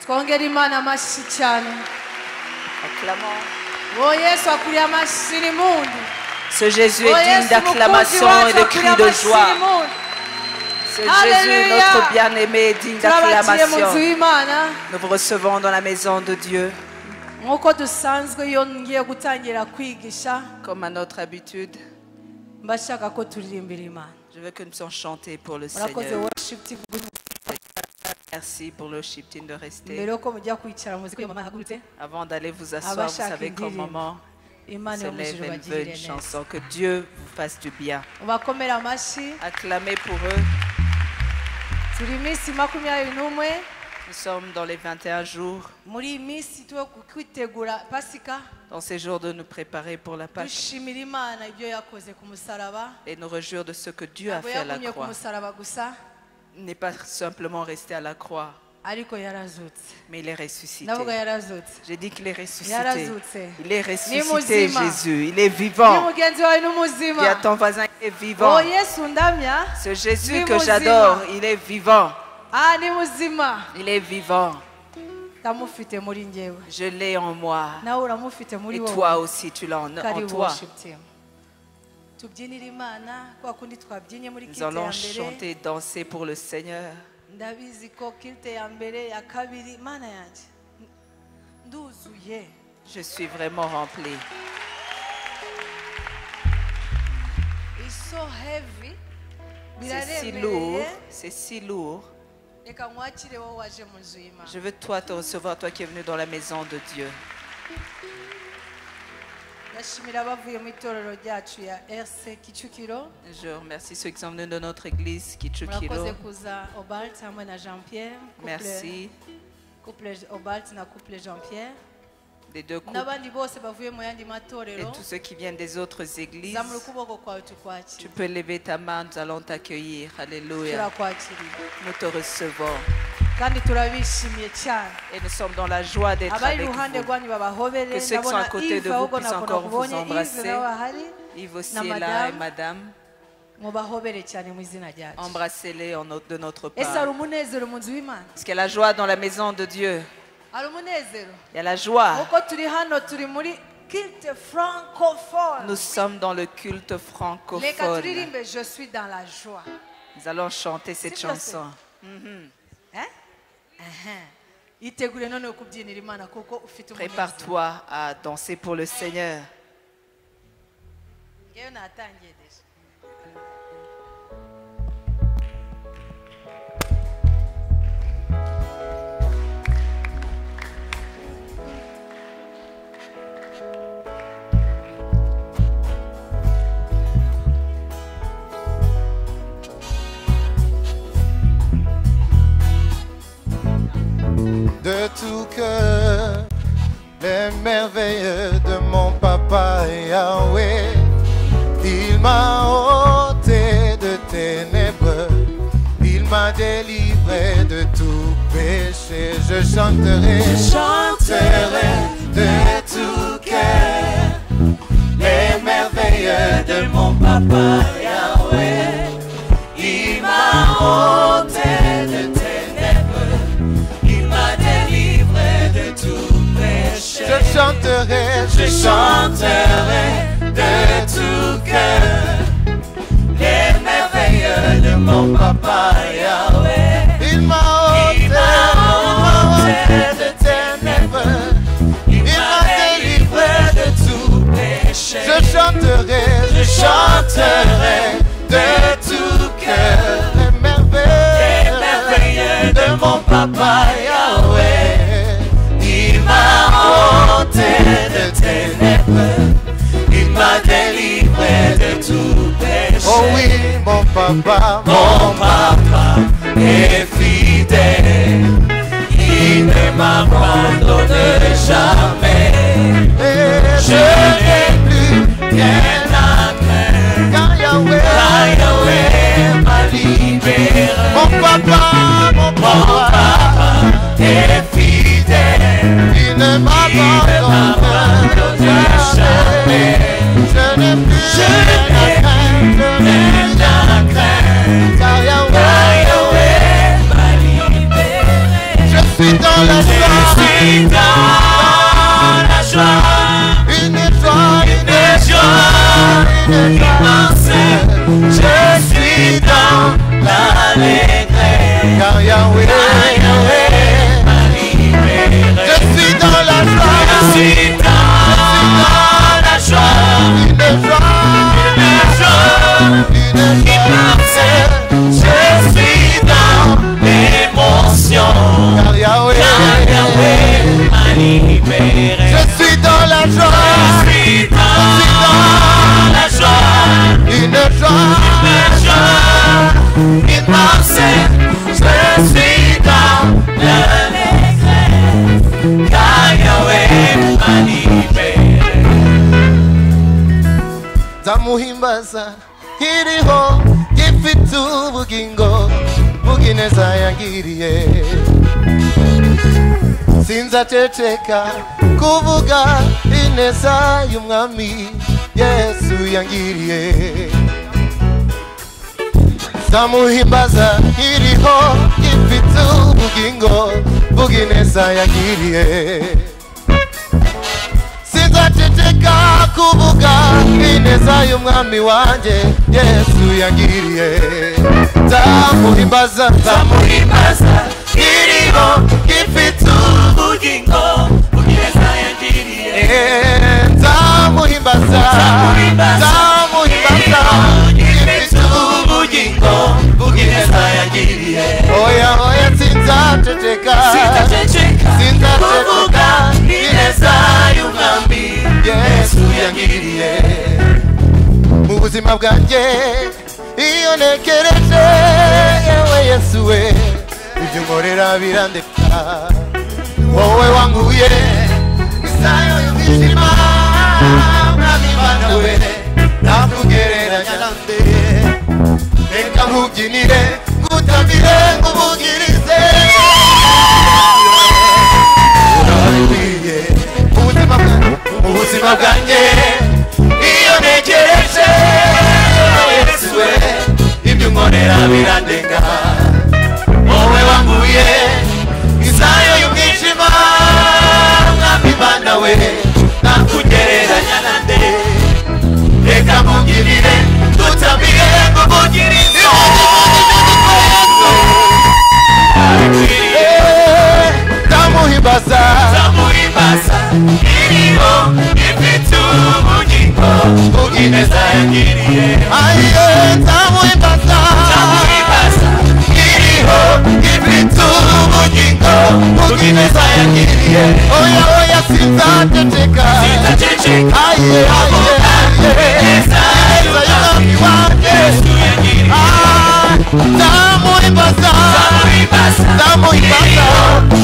twongera Imana amashyi cyane. Acclamons. Oh Yesu akuri amashyi n'impundu. Ce Jésus est digne d'acclamation et de cris de joie. Ce Jésus, notre bien-aimé, est digne d'acclamation. Nous vous recevons dans la maison de Dieu. Comme à notre habitude, je veux que nous puissions chanter pour le Seigneur. Merci pour le worship team de rester. Avant d'aller vous asseoir, vous savez qu'au moment se lève et veut une chanson. Que Dieu vous fasse du bien. Acclamez pour eux. Nous sommes dans les 21 jours. Dans ces jours de nous préparer pour la Pâque. Et nous réjouir de ce que Dieu a fait à la croix. Il n'est pas simplement resté à la croix. Mais il est ressuscité. J'ai dit qu'il est ressuscité. Il est ressuscité, Jésus. Il est vivant. Dis à ton voisin, il est vivant. Ce Jésus que j'adore, il est vivant. Il est vivant. Je l'ai en moi. Et toi aussi, tu l'as en toi. Nous allons chanter, danser pour le Seigneur. Je suis vraiment rempli. C'est si lourd, c'est si lourd. Je veux toi te recevoir, toi qui es venu dans la maison de Dieu. Je remercie ceux qui sont venus de notre église Kichukiro. Merci. Des deux couples. Et tous ceux qui viennent des autres églises. Tu peux lever ta main, nous allons t'accueillir. Alléluia. Nous te recevons. Et nous sommes dans la joie d'être avec vous. Que ceux qui sont à côté de vous puissent encore vous embrasser. Yves aussi est là et madame. Embrassez-les de notre part. Parce qu'il y a la joie dans la maison de Dieu. Il y a la joie. Nous sommes dans le culte francophone. Je suis dans la joie. Nous allons chanter cette chanson. Prépare-toi à danser pour le Seigneur. De tout cœur, les merveilles de mon papa Yahweh. Il m'a ôté de ténèbres, il m'a délivré de tout péché. Je chanterai de tout cœur les merveilles de mon papa Yahweh. Il m'a ôté de ténèbres, il m'a délivré de tout péché. Je chanterai de tout cœur les merveilles de mon papa Yahweh. Il m'a ôté de ténèbres, il m'a délivré de tout péché. Je chanterai de tout cœur les merveilles de mon papa Yahweh. Il m'a ôté de ténèbres, il m'a délivré de tout péché. Oh oui, mon papa est fidèle, il ne m'abandonne jamais. Je n'ai plus rien à craindre, car Yahweh m'a libéré. Mon papa est fidèle, il ne m'abandonne jamais. Je n'ai plus rien à craindre, car Yahweh m'a libéré. Je suis dans la joie. l'allégresse, car Yahweh m'a libéré. Je suis dans la joie, je suis dans la joie, une immense. Je suis dans l'émotion, car Yahweh m'a libéré. Je suis dans la joie, je suis dans la joie, une joie immense. Je suis dans l'allégresse, car Yahweh m'a libéré. Zamuhimbaza iriho gifite ubugingo bugineza yangiriye. Sinzaceceka kuvuga ineza y'umwami Yesu yangiriye. Zamuhimbaza iriho gifite ubugingo bugineza yangiriye. Sinzaceceka kuvuga ineza y'umwami wanje Yesu yangiriye. Zamuhimbaza iriho gifite ubugingo bugineza yangiriye. Zamuhimbaza gifite ubugingo bugineza yangiriye. Oya sinzaceceka kuvuga ineza y'umwami Yesu yangiriye. Mu buzima bwanjye iyo nekereje yewe Yesu we, ibyo nkorera birandeka. Wowe wanguye isayo y'ubwijima, mwami Mana we, nakugereranya nande. Reka nkubyinire ngutamire nkuvugirize, urabikwiye mu buzima bwanjye iyo nekereje Yesu we, ibyo nkorera birandenga. Wowe wanguye isayo y'umwijima, mwami Mana we, nakugereranya nande. Reka nkugirire ngutamire nkuvugirize, Zamuhimbaza iriho gifite ubugingo bugineza yangiriye. Zamuhimbaza iriho gifite ubugingo bugineza yangiriye. Oya sinzaceceka ineza y'umwami wanje Yesu yangiriye. Zamuhimbaza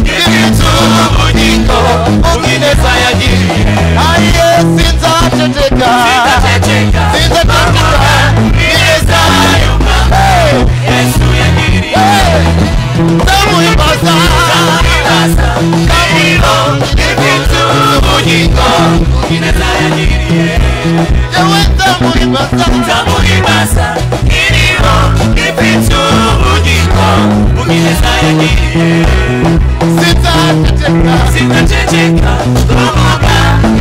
gifite ubugingo bugineza yangiriye. Sinzaceceka ineza y'umwami Yesu yangiriye. Zamuhimbaza iriho gifite ubugingo bugineza yangiriye. Zamuhimbaza iriho gifite ubugingo bugineza yangiriye. Sinzaceceka kuvuga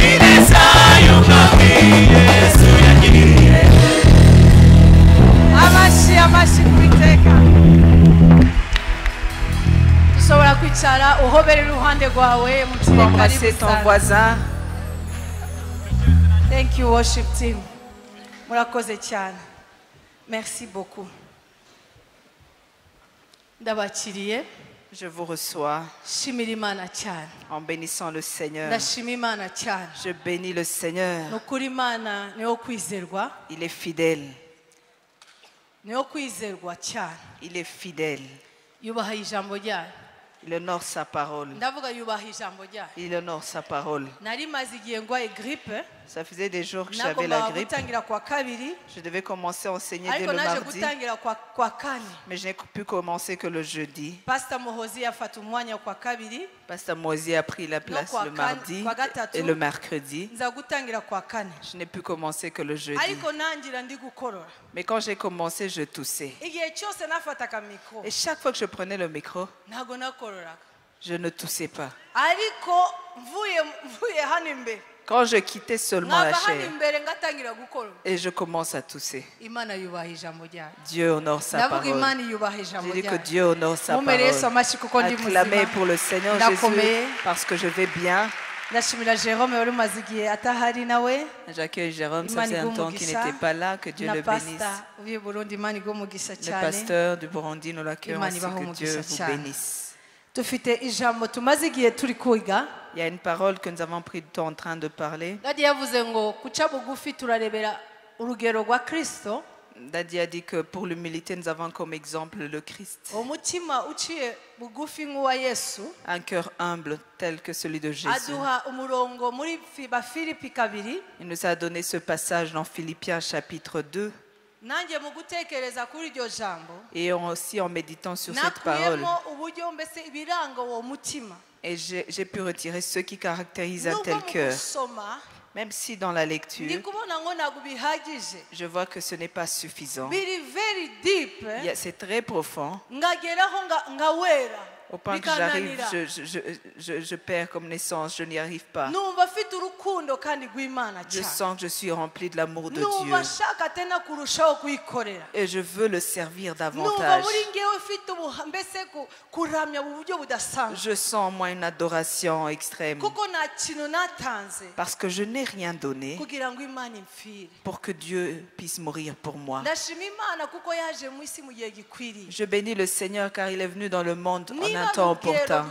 ineza y'umwami Yesu yangiriye. Amashyi kubiteka. Ushobora kwicara uhobere iruhande rwawe, embrasser ton voisin. Thank you worship team. Murakoze cyane. Merci beaucoup. Ndabakiriye. Je vous reçois en bénissant le Seigneur. Je bénis le Seigneur. Il est fidèle. Il est fidèle. Il honore sa parole. Il honore sa parole. Ça faisait des jours que j'avais la grippe. Je devais commencer à enseigner dès le mardi, mais je n'ai pu commencer que le jeudi. Pasteur Mohozi a pris la place le mardi et le mercredi. Je n'ai pu commencer que le jeudi. Mais quand j'ai commencé, je toussais. Et chaque fois que je prenais le micro, je ne toussais pas. Quand je quittais seulement la chair et je commence à tousser, Dieu honore sa parole. Je dis que Dieu honore sa parole. Acclamez pour le Seigneur Jésus parce que je vais bien. J'accueille Jérôme, ça faisait un temps qu'il n'était pas là, que Dieu le bénisse. Le pasteur du Burundi, nous l'accueillons aussi, que Dieu vous bénisse. Il y a une parole que nous avons pris du temps en train de parler. Dadi a dit que pour l'humilité, nous avons comme exemple le Christ. Un cœur humble tel que celui de Jésus. Il nous a donné ce passage dans Philippiens chapitre 2. Et aussi en méditant sur cette parole. Et j'ai pu retirer ce qui caractérise un tel cœur. Même si dans la lecture, je vois que ce n'est pas suffisant. C'est très profond. Au point que j'arrive, je perds comme naissance, je n'y arrive pas. Je sens que je suis rempli de l'amour de Dieu. Et je veux le servir davantage. Je sens en moi une adoration extrême. Parce que je n'ai rien donné pour que Dieu puisse mourir pour moi. Je bénis le Seigneur car il est venu dans le monde en un temps opportun.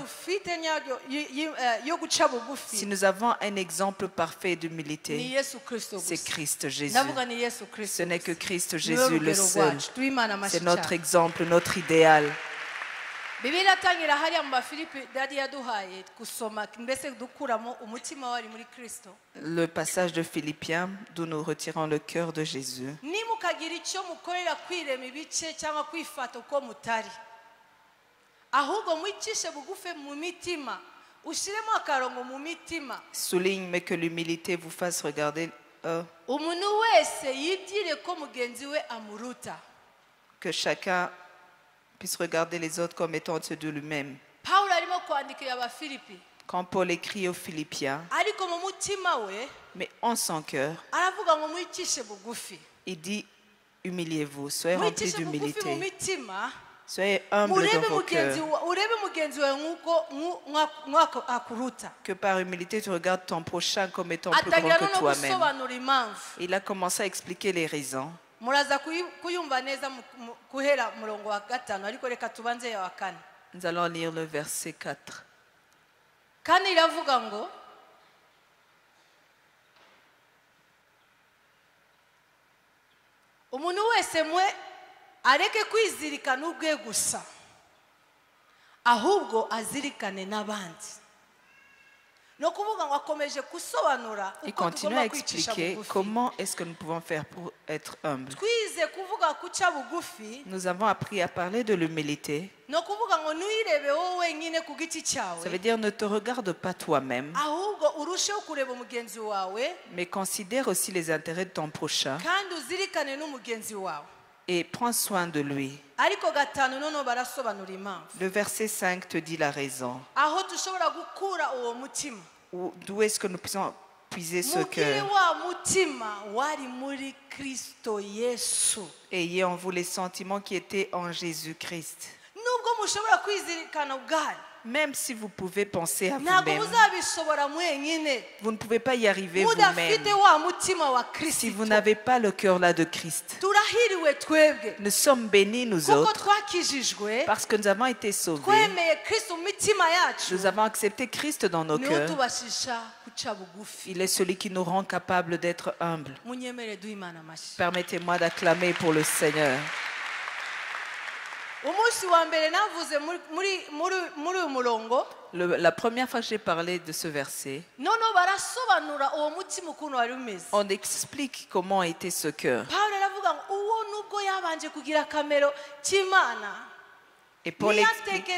Si nous avons un exemple parfait d'humilité, c'est Christ Jésus. Ce n'est que Christ Jésus le seul. C'est notre exemple, notre idéal. Le passage de Philippiens d'où nous retirons le cœur de Jésus. Souligne, mais que l'humilité vous fasse regarder que chacun puisse regarder les autres comme étant au-dessus de lui-même. Quand Paul écrit aux Philippiens, mais en son cœur, il dit humiliez-vous, soyez remplis d'humilité. Soyez humbles dans vos cœurs. Que par humilité, tu regardes ton prochain comme étant plus grand que toi-même. Il a commencé à expliquer les raisons. Nous allons lire le verset 4. areke kwizirikana ubwe gusa ahubwo azirikane n'abandi. Il continue à expliquer comment est-ce que nous pouvons faire pour être humbles. Nous avons appris à parler de l'humilité. Ça veut dire ne te regarde pas toi-même, mais considère aussi les intérêts de ton prochain et prends soin de lui. Le verset 5 te dit la raison. D'où est-ce que nous puissions puiser ce cœur? Ayez en vous les sentiments qui étaient en Jésus-Christ. Même si vous pouvez penser à vous-même, vous ne pouvez pas y arriver vous-même. Si vous n'avez pas le cœur là de Christ, nous sommes bénis nous autres parce que nous avons été sauvés. Nous avons accepté Christ dans nos cœurs. Il est celui qui nous rend capables d'être humbles. Permettez-moi d'acclamer pour le Seigneur. La première fois que j'ai parlé de ce verset, on explique comment était ce cœur. Et Paul explique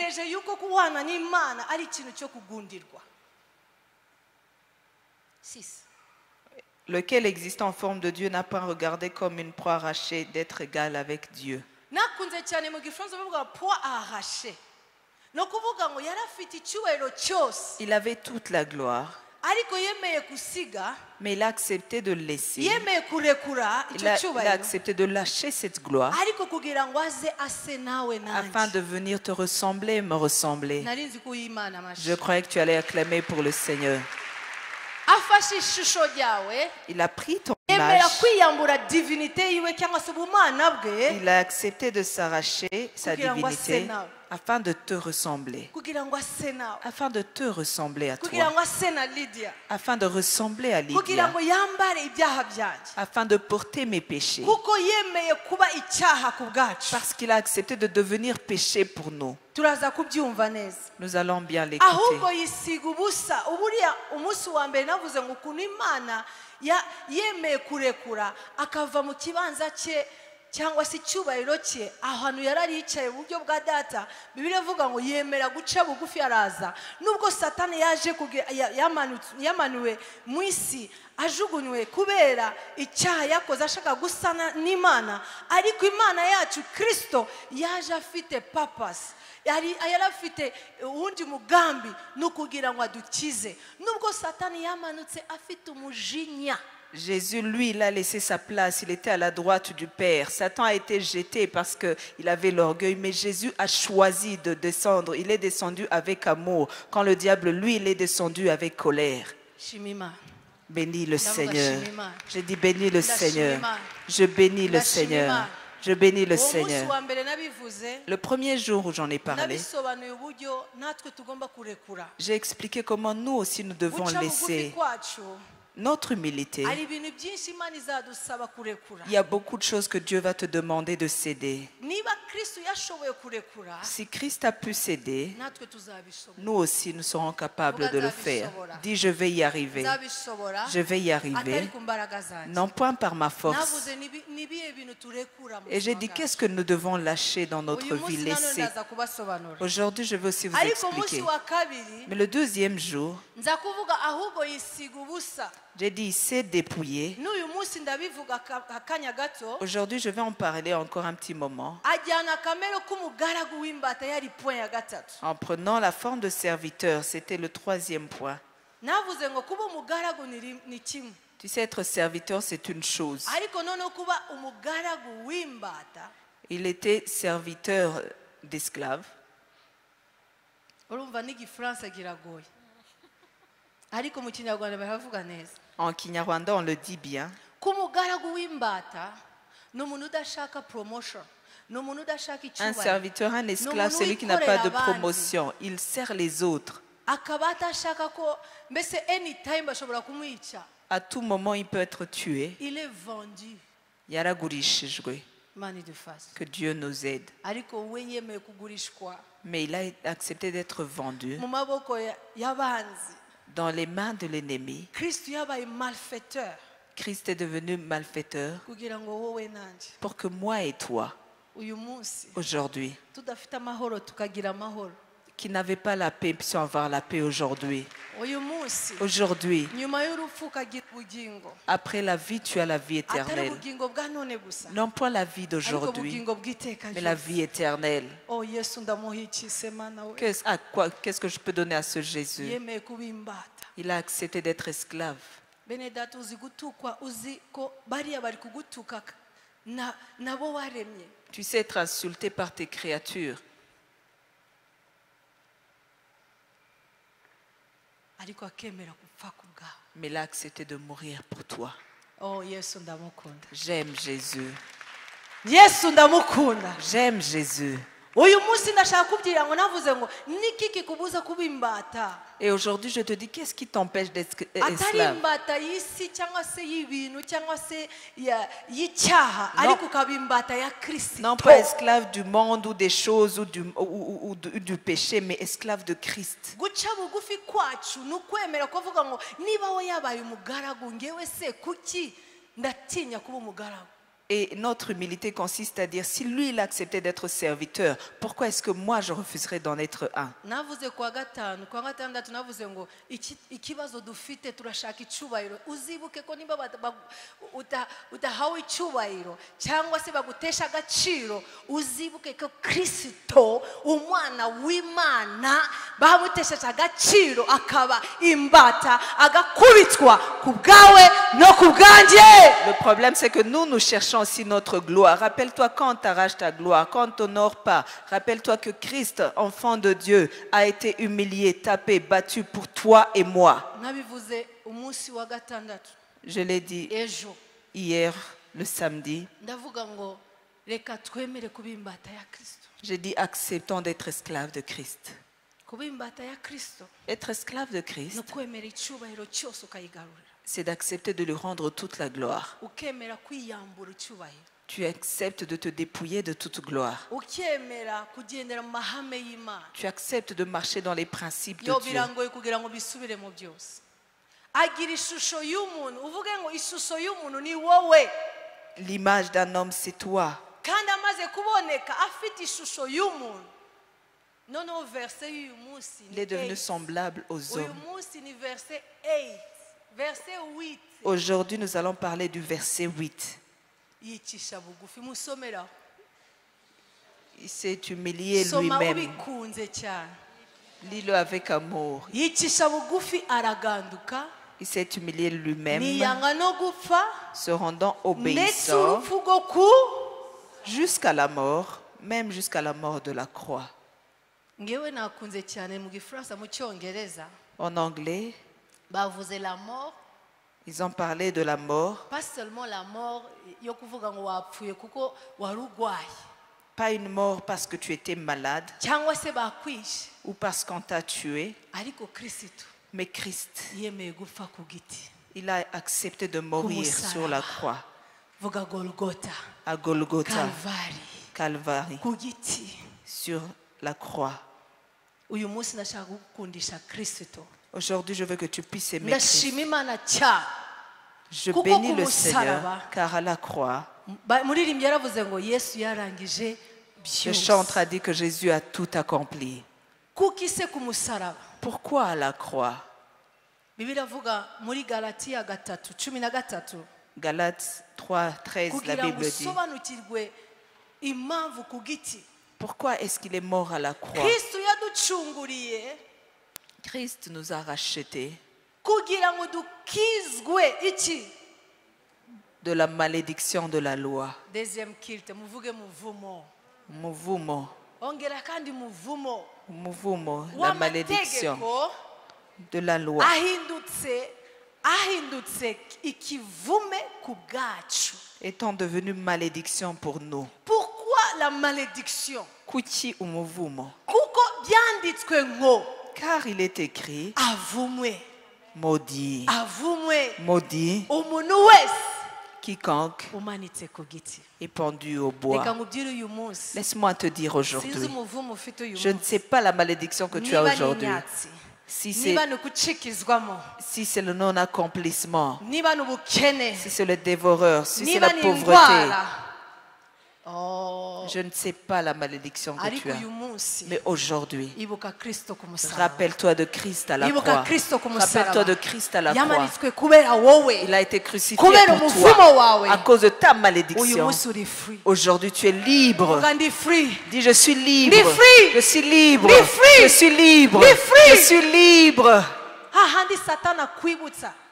lequel existant en forme de Dieu n'a pas regardé comme une proie arrachée d'être égal avec Dieu. Il avait toute la gloire. Mais il a accepté de le laisser. Il a accepté de lâcher cette gloire afin de venir te ressembler et me ressembler. Je croyais que tu allais acclamer pour le Seigneur. Il a pris ton image. Il a accepté de s'arracher sa divinité afin de te ressembler. Afin de te ressembler à toi. Afin de ressembler à Lydia. Afin de porter mes péchés. Parce qu'il a accepté de devenir péché pour nous. Nous allons bien l'écouter. cyangwa se icyubahiro cye ahantu yarari yicaye mu buryo bwa data Bibiliya ivuga ngo yemera guca bugufi araza nubwo Satani yaje yamanuwe mu isi ajugunywe kubera icyaha yakoze ashaka gusana n'Imana ariko Imana yacu Kristo yaje afite purpose yari afite uwundi mugambi no kugira ngo adukize nubwo Satani yamanutse afite umujinya. Jésus, lui, il a laissé sa place. Il était à la droite du Père. Satan a été jeté parce qu'il avait l'orgueil. Mais Jésus a choisi de descendre. Il est descendu avec amour. Quand le diable, lui, il est descendu avec colère. Bénis le Seigneur. Je dis bénis le Seigneur. Je bénis le Seigneur. Je bénis le Seigneur. Le premier jour où j'en ai parlé, j'ai expliqué comment nous aussi nous devons laisser notre humilité. Il y a beaucoup de choses que Dieu va te demander de céder. Si Christ a pu céder, nous aussi nous serons capables de le faire. Dis, je vais y arriver. Je vais y arriver. Non point par ma force. Et j'ai dit, qu'est-ce que nous devons lâcher dans notre vie, laisser. Aujourd'hui, je vais aussi vous expliquer. Mais le deuxième jour, j'ai dit, il s'est dépouillé. Aujourd'hui, je vais en parler encore un petit moment. En prenant la forme de serviteur, c'était le troisième point. Tu sais, être serviteur, c'est une chose. Il était serviteur d'esclaves. En Kinyarwanda, on le dit bien. Un serviteur, un esclave, c'est lui qui n'a pas de promotion. Il sert les autres. À tout moment, il peut être tué. Il est vendu. Que Dieu nous aide. Mais il a accepté d'être vendu dans les mains de l'ennemi. Christ est devenu malfaiteur pour que moi et toi, aujourd'hui, qui n'avaient pas la paix, puissions avoir la paix aujourd'hui. Aujourd'hui, après la vie, tu as la vie éternelle. Non pas la vie d'aujourd'hui, mais la vie éternelle. Qu'est-ce que je peux donner à ce Jésus? Il a accepté d'être esclave. Tu sais être insulté par tes créatures. Mais il a accepté de mourir pour toi. J'aime Jésus. J'aime Jésus. Et aujourd'hui, je te dis, qu'est-ce qui t'empêche d'être esclave? Non pas esclave du monde ou des choses ou du péché, mais esclave de Christ. Et notre humilité consiste à dire, si lui il acceptait d'être serviteur, pourquoi est-ce que moi je refuserais d'en être un? Le problème c'est que nous cherchons aussi notre gloire. Rappelle-toi quand tu arraches ta gloire, quand tu n'honores pas. Rappelle-toi que Christ, enfant de Dieu, a été humilié, tapé, battu pour toi et moi. Je l'ai dit hier, le samedi. J'ai dit acceptons d'être esclaves de Christ. Être esclave de Christ, c'est d'accepter de lui rendre toute la gloire. Tu acceptes de te dépouiller de toute gloire. Tu acceptes de marcher dans les principes de Dieu. L'image d'un homme, c'est toi. Il est devenu semblable aux hommes. Aujourd'hui, nous allons parler du verset 8. Il s'est humilié lui-même. Lis-le avec amour. Il s'est humilié lui-même, se rendant obéissant jusqu'à la mort, même jusqu'à la mort de la croix. En anglais, ils ont parlé de la mort. Pas seulement la mort, Pas une mort parce que tu étais malade ou parce qu'on t'a tué. Mais Christ, il a accepté de mourir sur la croix. À Golgotha, Calvary, sur la croix. Aujourd'hui, je veux que tu puisses aimer Christ. Je bénis le Seigneur, car à la croix, le chantre a dit que Jésus a tout accompli. Pourquoi à la croix? Galates 3, 13, la Bible dit. Pourquoi est-ce qu'il est mort à la croix? Christ nous a rachetés de la malédiction de la loi. Deuxième kilte, Mouvement, la malédiction de la loi étant devenue malédiction pour nous. Pourquoi la malédiction? Kuki umuvumo. Car il est écrit, maudit, maudit quiconque est pendu au bois. Laisse-moi te dire aujourd'hui, je ne sais pas la malédiction que tu as aujourd'hui. Si c'est le non-accomplissement, si c'est le dévoreur, si c'est la pauvreté, je ne sais pas la malédiction que tu as. Mais aujourd'hui, rappelle-toi de Christ à la croix. Rappelle-toi de Christ à la croix. Il a été crucifié pour toi à cause de ta malédiction. Aujourd'hui, tu es libre. Dis, je suis libre. Je suis libre. Je suis libre. Je suis libre.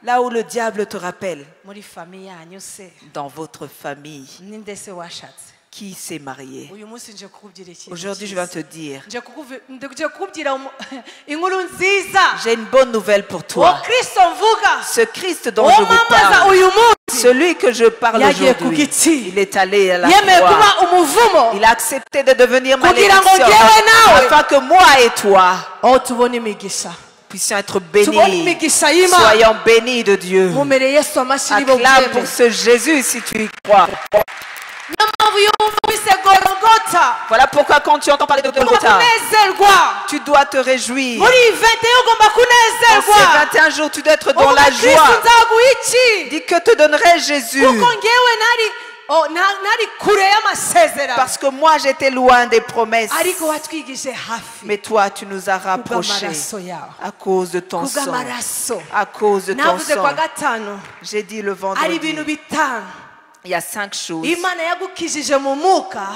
Là où le diable te rappelle, dans votre famille, qui s'est marié. Aujourd'hui, je vais te dire, j'ai une bonne nouvelle pour toi. Ce Christ dont je vous parle, celui que je parle aujourd'hui, il est allé à la croix. Il a accepté de devenir malédiction afin que moi et toi puissions être bénis. Soyons bénis de Dieu. Acclame pour ce Jésus si tu y crois. Voilà pourquoi quand tu entends parler de Golgotha, tu dois te réjouir. En ces 21 jours, tu dois être dans la joie. Dis, que te donnerait Jésus Parce que moi j'étais loin des promesses. Mais toi tu nous as rapprochés à cause de ton sang. À cause de ton sang. J'ai dit le vendredi. Il y a 5 choses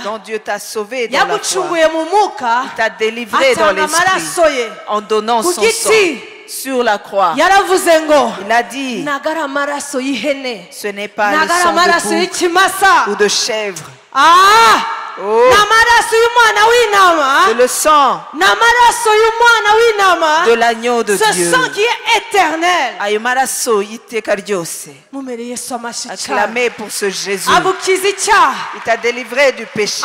dont Dieu t'a sauvé dans la foi. Il t'a délivré dans l'esprit en donnant son sang sur la croix. Il a dit, ce n'est pas le sang de bouc ou de chèvre. Oh. C'est le sang de l'agneau de Dieu. Ce sang qui est éternel. Acclamez pour ce Jésus. Il t'a délivré du péché.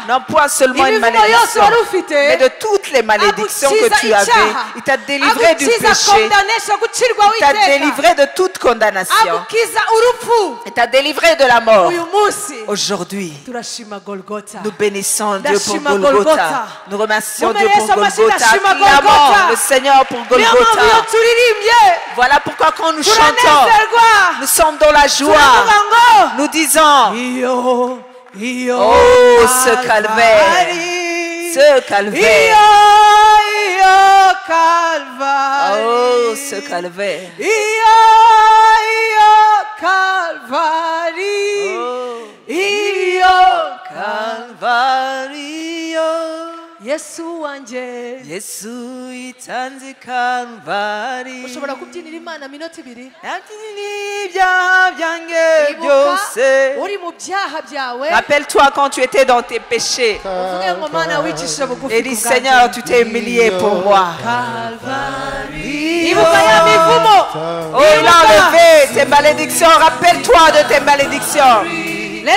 Non pas seulement une malédiction, mais de toutes les malédictions que tu avais. Il t'a délivré du péché. Il t'a délivré de toute condamnation. Il t'a délivré de la mort. Aujourd'hui, nous bénissons Dieu pour Golgotha. Nous remercions Dieu pour Golgotha. Acclamons le Seigneur pour Golgotha. Voilà pourquoi quand nous chantons, nous sommes dans la joie. Nous disons, oh ce calvaire, ce calvaire. Oh ce calvaire. Calvario. Yesu wanje. Yesu itanze Calvario. Ushobora kubyinira Imana minota 2. Rappelle-toi quand tu étais dans tes péchés. Et dis Seigneur, tu t'es humilié pour moi. Oh, il a enlevé tes malédictions. Rappelle-toi de tes malédictions. Il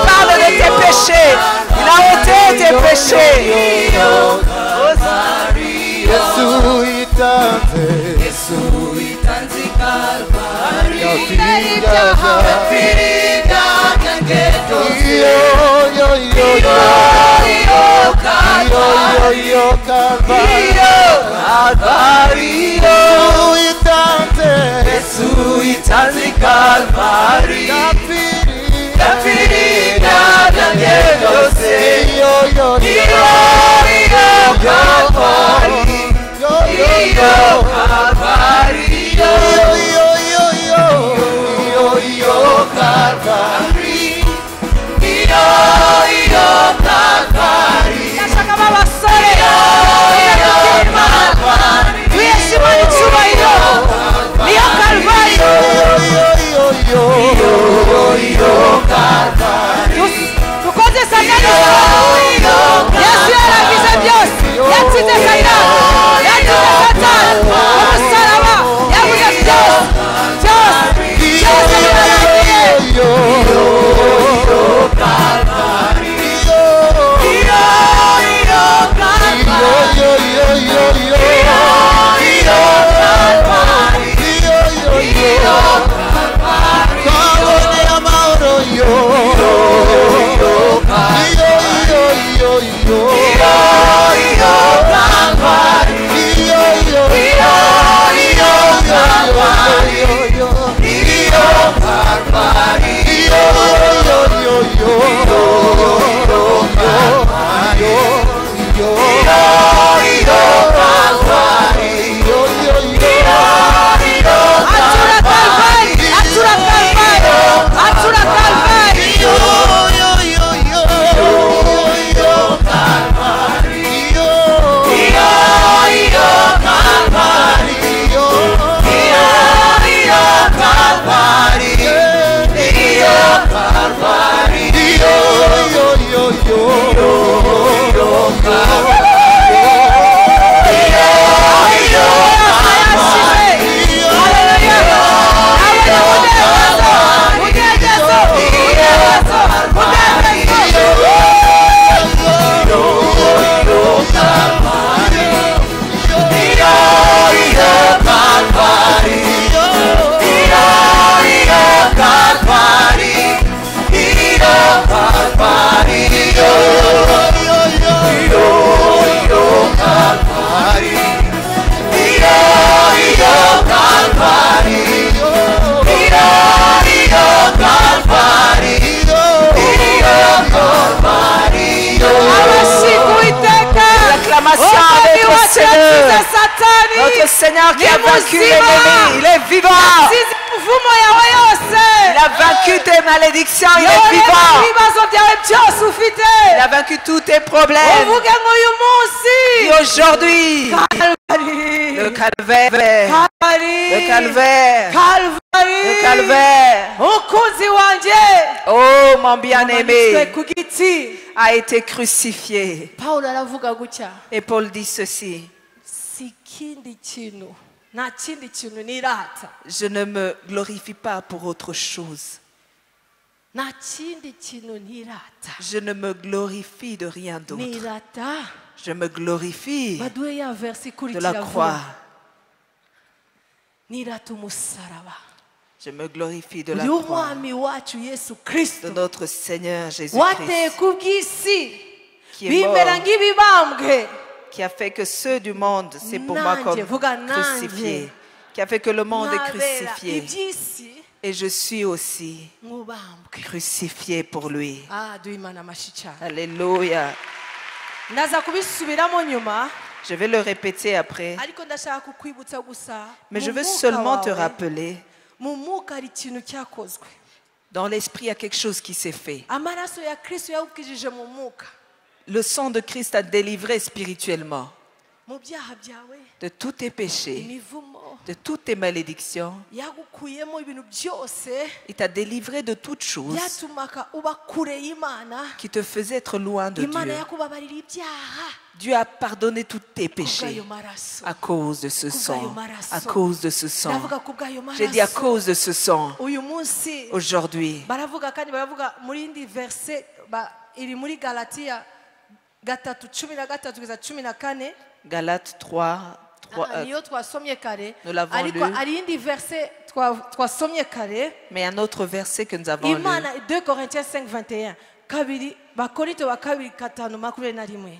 parle de tes péchés. Il a ôté tes péchés. Seigneur qui a vaincu l'ennemi. Il est vivant. Il a vaincu tes malédictions. Il est vivant. Il a vaincu tous tes problèmes. Et aujourd'hui, le calvaire. Le calvaire. Le calvaire. Oh, mon bien-aimé a été crucifié. Et Paul dit ceci. Je ne me glorifie pas pour autre chose. Je ne me glorifie de rien d'autre. Je me glorifie de la croix. Je me glorifie de la croix de notre Seigneur Jésus-Christ qui est mort, qui a fait que ceux du monde, c'est pour moi comme crucifié, qui a fait que le monde est crucifié. Et je suis aussi crucifié pour lui. Alléluia. Je vais le répéter après. Mais je veux seulement te rappeler, dans l'esprit, il y a quelque chose qui s'est fait. Le sang de Christ t'a délivré spirituellement de tous tes péchés, de toutes tes malédictions. Il t'a délivré de toutes choses qui te faisaient être loin de Dieu. Dieu a pardonné tous tes péchés à cause de ce sang. À cause de ce sang. J'ai dit à cause de ce sang. Aujourd'hui, Galates 3, nous l'avons lu. Mais un autre verset que nous avons lu. 2 Corinthiens 5, 21.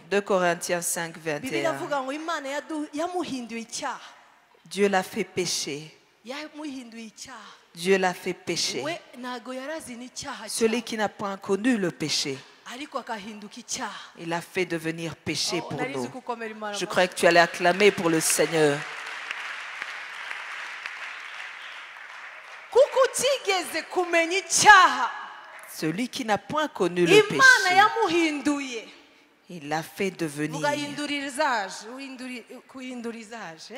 2 Corinthiens 5, 21. Dieu l'a fait pécher. Dieu l'a fait pécher. Celui qui n'a pas connu le péché, il a fait devenir péché pour nous. Je croyais que tu allais acclamer pour le Seigneur. Celui qui n'a point connu le péché, il l'a fait devenir.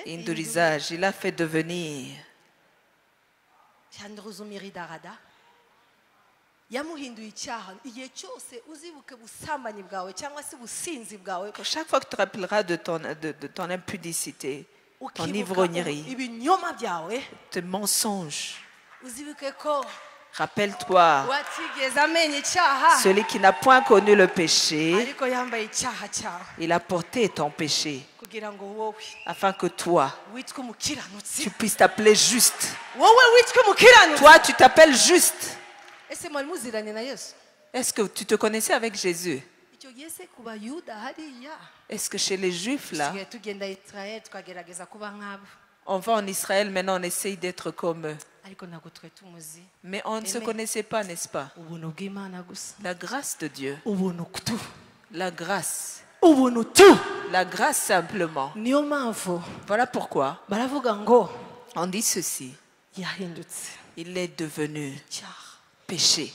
Indurisage, il l'a fait devenir. Chaque fois que tu te rappelleras de ton impudicité, ton ivrognerie, tes mensonges, rappelle-toi, celui qui n'a point connu le péché, il a porté ton péché afin que toi, tu puisses t'appeler juste. Toi, tu t'appelles juste. Est-ce que tu te connaissais avec Jésus? Est-ce que chez les Juifs, là, on va en Israël, maintenant on essaye d'être comme eux. Mais on ne se connaissait pas, n'est-ce pas? La grâce de Dieu. La grâce. La grâce simplement. Voilà pourquoi on dit ceci. Il est devenu péché.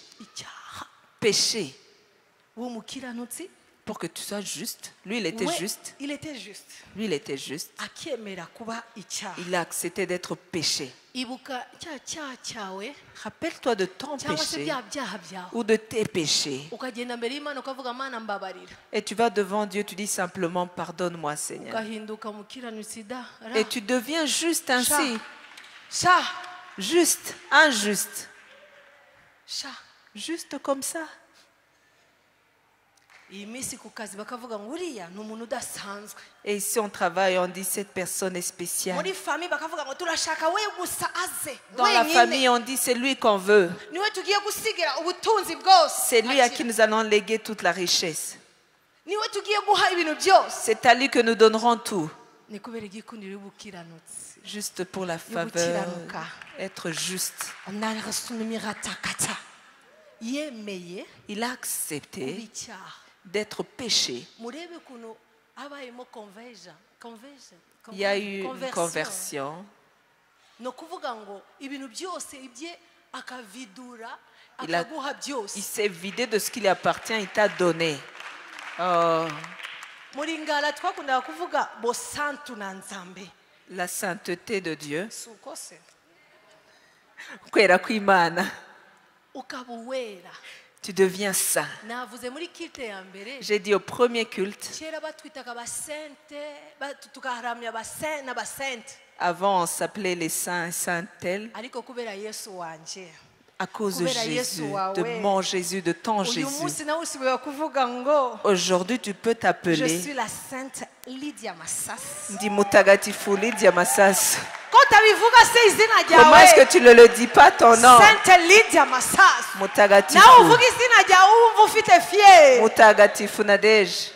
Péché. Pour que tu sois juste. Lui, il était juste. Lui, il était juste. Il a accepté d'être péché. Rappelle-toi de ton péché ou de tes péchés. Et tu vas devant Dieu, tu dis simplement pardonne-moi, Seigneur. Et tu deviens juste ainsi. Juste, injuste. Juste comme ça. Et ici on travaille, on dit cette personne est spéciale. Dans la famille on dit c'est lui qu'on veut. C'est lui à qui nous allons léguer toute la richesse. C'est à lui que nous donnerons tout. Juste pour la faveur, être juste. Il a accepté d'être péché. Il y a eu une conversion. Il s'est vidé de ce qui lui appartient, il t'a donné. Oh. La sainteté de Dieu. Tu deviens saint. J'ai dit au premier culte, avant on s'appelait les saints et saintes telles. À cause de Jésus, de mon Jésus, de ton Jésus. Aujourd'hui, tu peux t'appeler. Je suis la sainte Lydia Massas. Dis Mutagatifu Lydia Massas. Comment est-ce que tu ne le dis pas ton nom? Sainte Lydia Massas. Mutagatifu. Mutagatifu Nadej.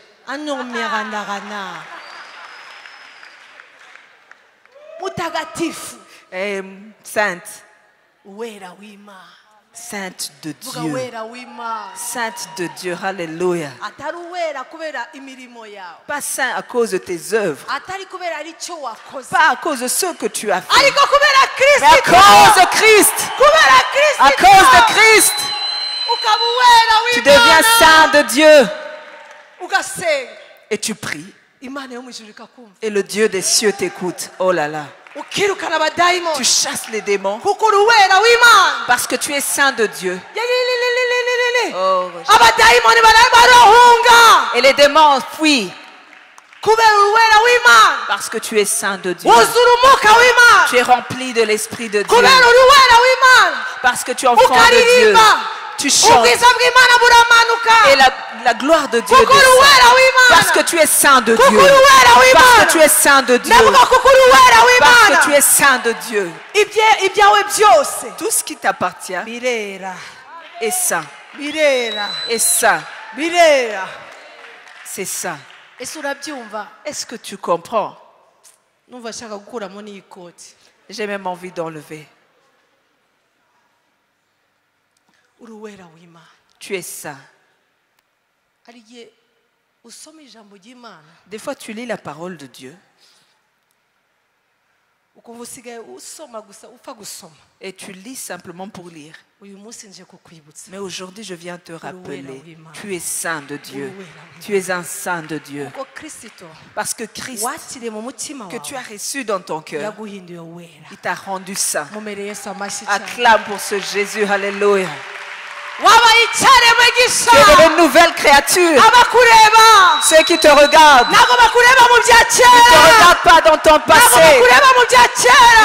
Mutagatifu. Sainte. Sainte de Dieu. Sainte de Dieu. Alléluia. Pas saint à cause de tes œuvres. Pas à cause de ce que tu as fait. Mais à cause de Christ. À cause de Christ. Tu deviens saint de Dieu. Et tu pries. Et le Dieu des cieux t'écoute. Oh là là. Tu chasses les démons parce que tu es saint de Dieu. Oh, et les démons fuient parce que tu es saint de Dieu. Tu es rempli de l'Esprit de Dieu parce que tu es enfant de Dieu. Tu chantes et la gloire de Dieu descend parce que tu es saint de Dieu. Parce que tu es saint de Dieu. Parce que tu es saint de Dieu. Tout ce qui t'appartient est saint. Et ça, c'est ça. Est-ce que tu comprends? J'ai même envie d'enlever. Tu es saint. Des fois, tu lis la parole de Dieu. Et tu lis simplement pour lire. Mais aujourd'hui, je viens te rappeler, tu es saint de Dieu. Tu es un saint de Dieu. Parce que Christ, que tu as reçu dans ton cœur, il t'a rendu saint. Acclame pour ce Jésus, alléluia. Tu es une nouvelle créature. Ceux qui te regardent ne te regardent pas dans ton passé. Ne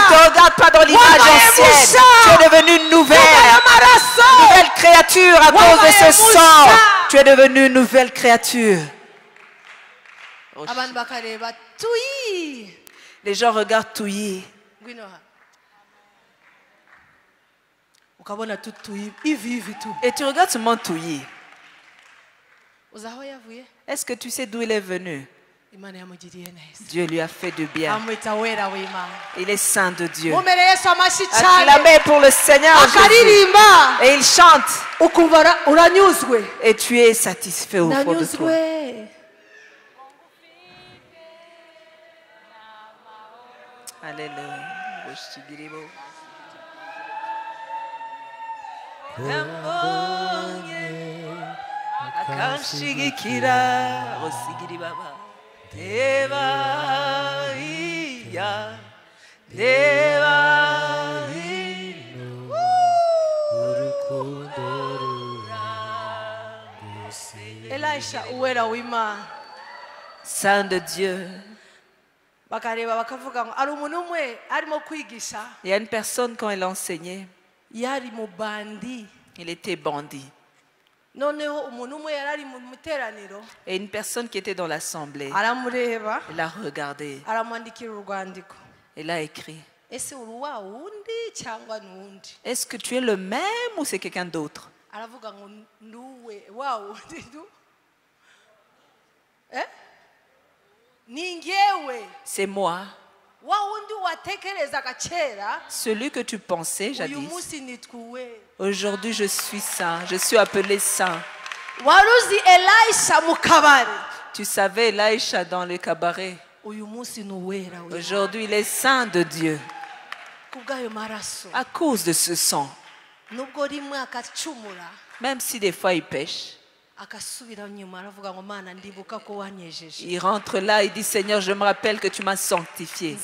te regardent pas dans l'image ancienne. Tu es devenu une nouvelle créature à cause de ce sang. Tu es devenu une nouvelle créature. Les gens regardent Touyi. Et tu regardes seulement Touyi. Est-ce que tu sais d'où il est venu? Dieu lui a fait du bien. Il est saint de Dieu. Acclamez pour le Seigneur Jésus. Et il chante. Et tu es satisfait au fond de toi. Alléluia. Akanshigikira osigiri baba deva iya deva Elisha uwera w'Imana, saint de Dieu. Il y a une personne quand elle enseignait, il était bandit. Et une personne qui était dans l'assemblée, elle a regardé. Elle a écrit. Est-ce que tu es le même ou c'est quelqu'un d'autre? C'est moi. Celui que tu pensais jadis. Aujourd'hui je suis saint. Je suis appelé saint. Tu savais Elisha dans le cabaret. Aujourd'hui, il est saint de Dieu. À cause de ce sang. Même si des fois il pêche. Il rentre là et dit, Seigneur, je me rappelle que tu m'as sanctifié.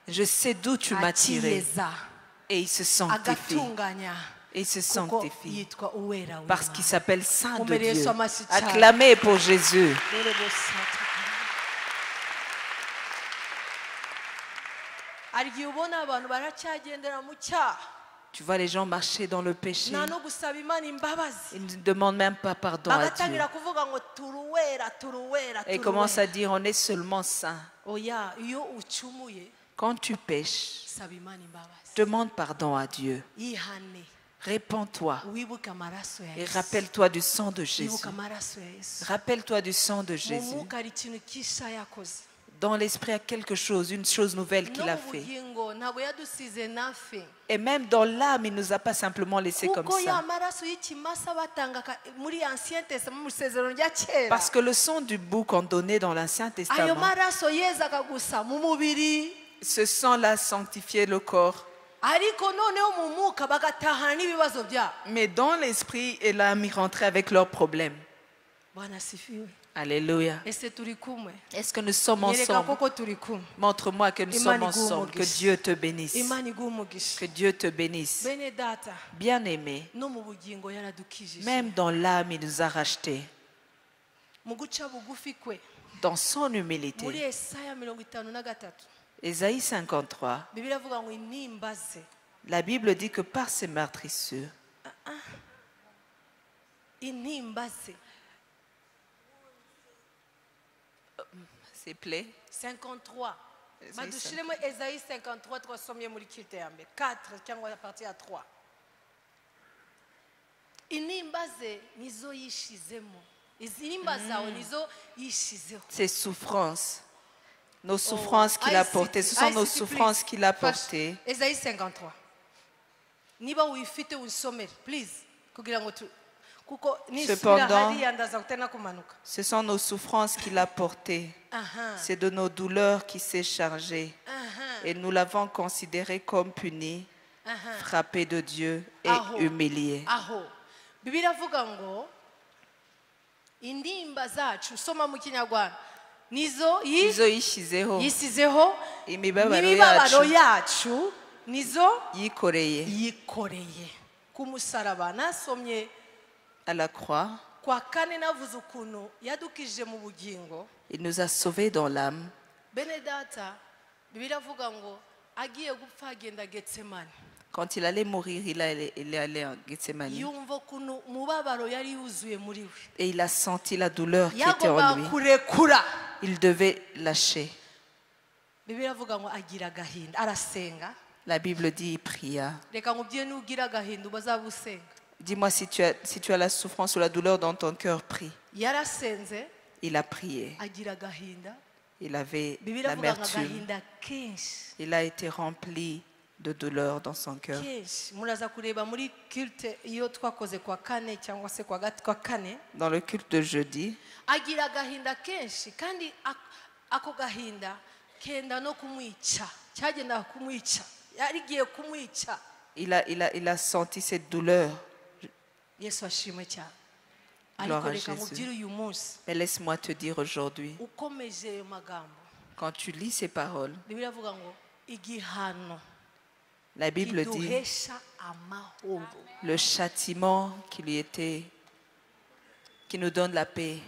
Je sais d'où tu m'as tiré. Et il se sanctifie. Et il se sanctifie. Parce qu'il s'appelle Saint de Dieu. Acclamez pour Jésus. Tu vois les gens marcher dans le péché. Ils ne demandent même pas pardon à Dieu. Et commencent à dire, on est seulement saint. Quand tu pêches, demande pardon à Dieu. Répands-toi et rappelle-toi du sang de Jésus. Rappelle-toi du sang de Jésus. Dans l'esprit, il y a quelque chose, une chose nouvelle qu'il a fait. Et même dans l'âme, il ne nous a pas simplement laissé comme ça. Parce que le sang du bouc qu'on donnait dans l'Ancien Testament, ce sang-là sanctifiait le corps. Mais dans l'esprit et l'âme, ils rentraient avec leurs problèmes. Alléluia. Est-ce que nous sommes ensemble? Montre-moi que nous sommes ensemble. Que Dieu te bénisse. Que Dieu te bénisse. Bien-aimé, même dans l'âme, il nous a rachetés. Dans son humilité. Ésaïe 53. La Bible dit que par ses meurtrissures, s'il vous plaît. 53. Ésaïe 53, 4, cyangwa à partir à 3. Ces souffrances, nos souffrances qu'il a portées, ce sont nos souffrances qu'il a portées. Ésaïe 53. Niba uifite unsomere, please. Cependant, ce sont nos souffrances qu'il a portées. C'est de nos douleurs qu'il s'est chargé. Et nous l'avons considéré comme puni, frappé de Dieu et humilié. Nizo yishizeho imibabaro yacu nizo yikoreye kumusaraba. Nasomye à la croix. Kwa kane navuze ukuntu yadukije mu bugingo. Il nous a sauvés dans l'âme. Bene data, Bibiliya avuga ngo agiye gupfa agenda Getsemani. Quand il allait mourir, il est allé en Gethsemane. Yumva ukuntu mubabaro yari yuzuye muri we. Et il a senti la douleur qui était en lui. Il devait lâcher. Bibiliya avuga ngo agira gahinda, arasenga. La Bible dit il pria. Reka ngubye nugira gahinda ubazabusenga. Dis-moi si tu as la souffrance ou la douleur dans ton cœur, prie. Il a prié. Il avait l'amertume. Il a été rempli de douleur dans son cœur. Dans le culte de jeudi, il a senti cette douleur. Gloire à Jésus. Mais laisse-moi te dire aujourd'hui, quand tu lis ces paroles, la Bible dit le châtiment qui nous donne la paix.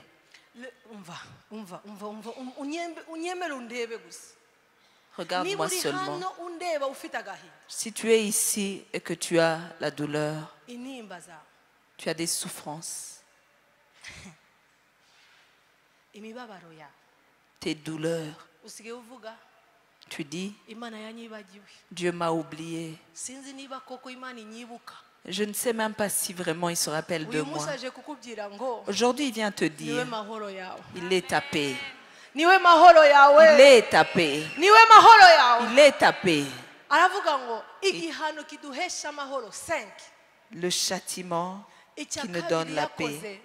Regarde-moi seulement. Si tu es ici et que tu as la douleur, tu as des souffrances, tes douleurs, tu dis, Dieu m'a oublié. Je ne sais même pas si vraiment il se rappelle de moi. Aujourd'hui, il vient te dire, il est ta paix. Il est ta paix. Il est ta paix. Le châtiment qui nous donne la paix.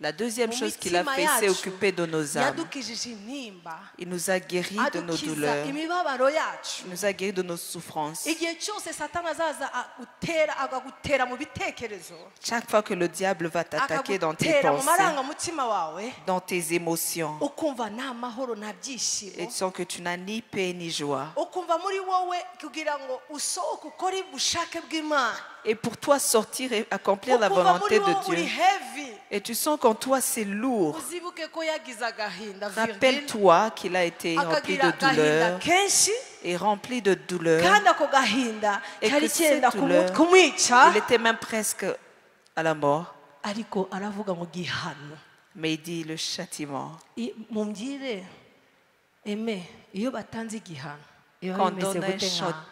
La deuxième chose qu'il a fait, c'est occuper de nos âmes. Il nous a guéris de nos douleurs. Il nous a guéris de nos souffrances. Chaque fois que le diable va t'attaquer dans tes pensées, dans tes émotions, et tu sens que tu n'as ni paix ni joie, et pour toi sortir et accomplir la volonté de Dieu, et tu sens qu'en toi c'est lourd, rappelle-toi qu'il a été rempli de douleur et rempli de douleur, et que cette douleur, il était même presque à la mort. Mais il dit le châtiment. Quand on donne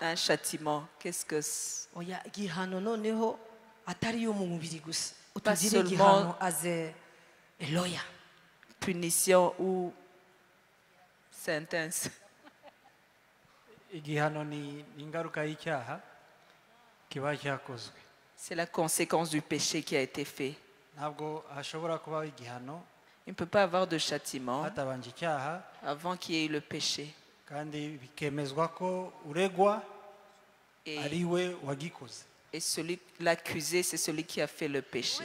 un châtiment, qu'est-ce que c'est? Pas seulement punition ou sentence. C'est la conséquence du péché qui a été fait. Il ne peut pas avoir de châtiment avant qu'il y ait eu le péché. Et celui l'accusé, c'est celui qui a fait le péché.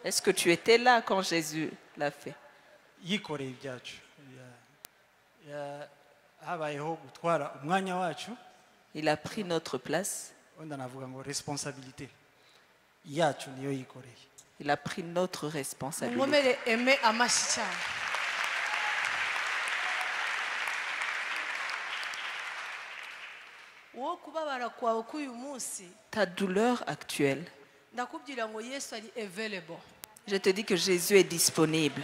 Est-ce que tu étais là quand Jésus l'a fait? Il a pris notre place. Il a pris notre responsabilité. Ta douleur actuelle, je te dis que Jésus est disponible.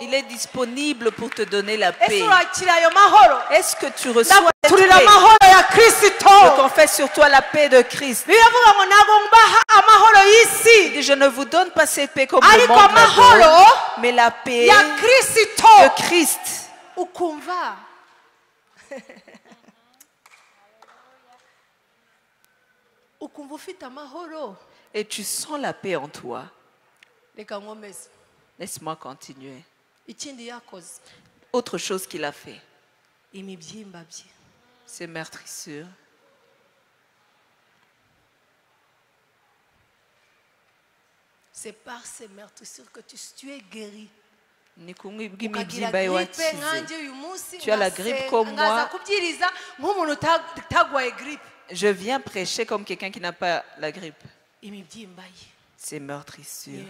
Il est disponible pour te donner la paix. Est-ce que tu reçois la paix? Je confesse sur toi la paix de Christ. Je ne vous donne pas cette paix comme le monde la donne, mais la paix de Christ. Et tu sens la paix en toi. Laisse-moi continuer. Autre chose qu'il a fait, ces meurtrissures. C'est par ces meurtrissures que tu es guéri. Tu as la grippe comme moi. Je viens prêcher comme quelqu'un qui n'a pas la grippe. Ces meurtrissures,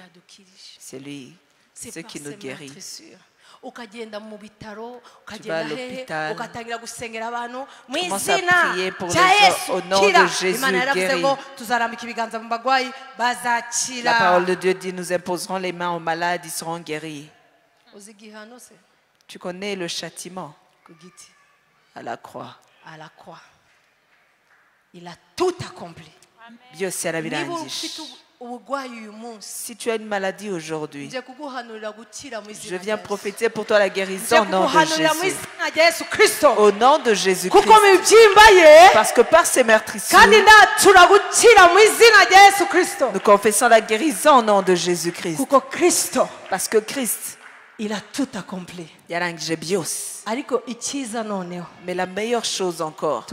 c'est lui, ce qui nous guérit. Tu vas à l'hôpital, commence à prier pour les gens au nom de Jésus guéri. La parole de Dieu dit, nous imposerons les mains aux malades, ils seront guéris. Tu connais le châtiment à la croix. Il a tout accompli. Si tu as une maladie aujourd'hui, je viens prophétiser pour toi la guérison au nom de Jésus. Au nom de Jésus-Christ. Parce que par ces meurtrissures, nous confessons la guérison au nom de Jésus-Christ. Parce que Christ, il a tout accompli. Mais la meilleure chose encore,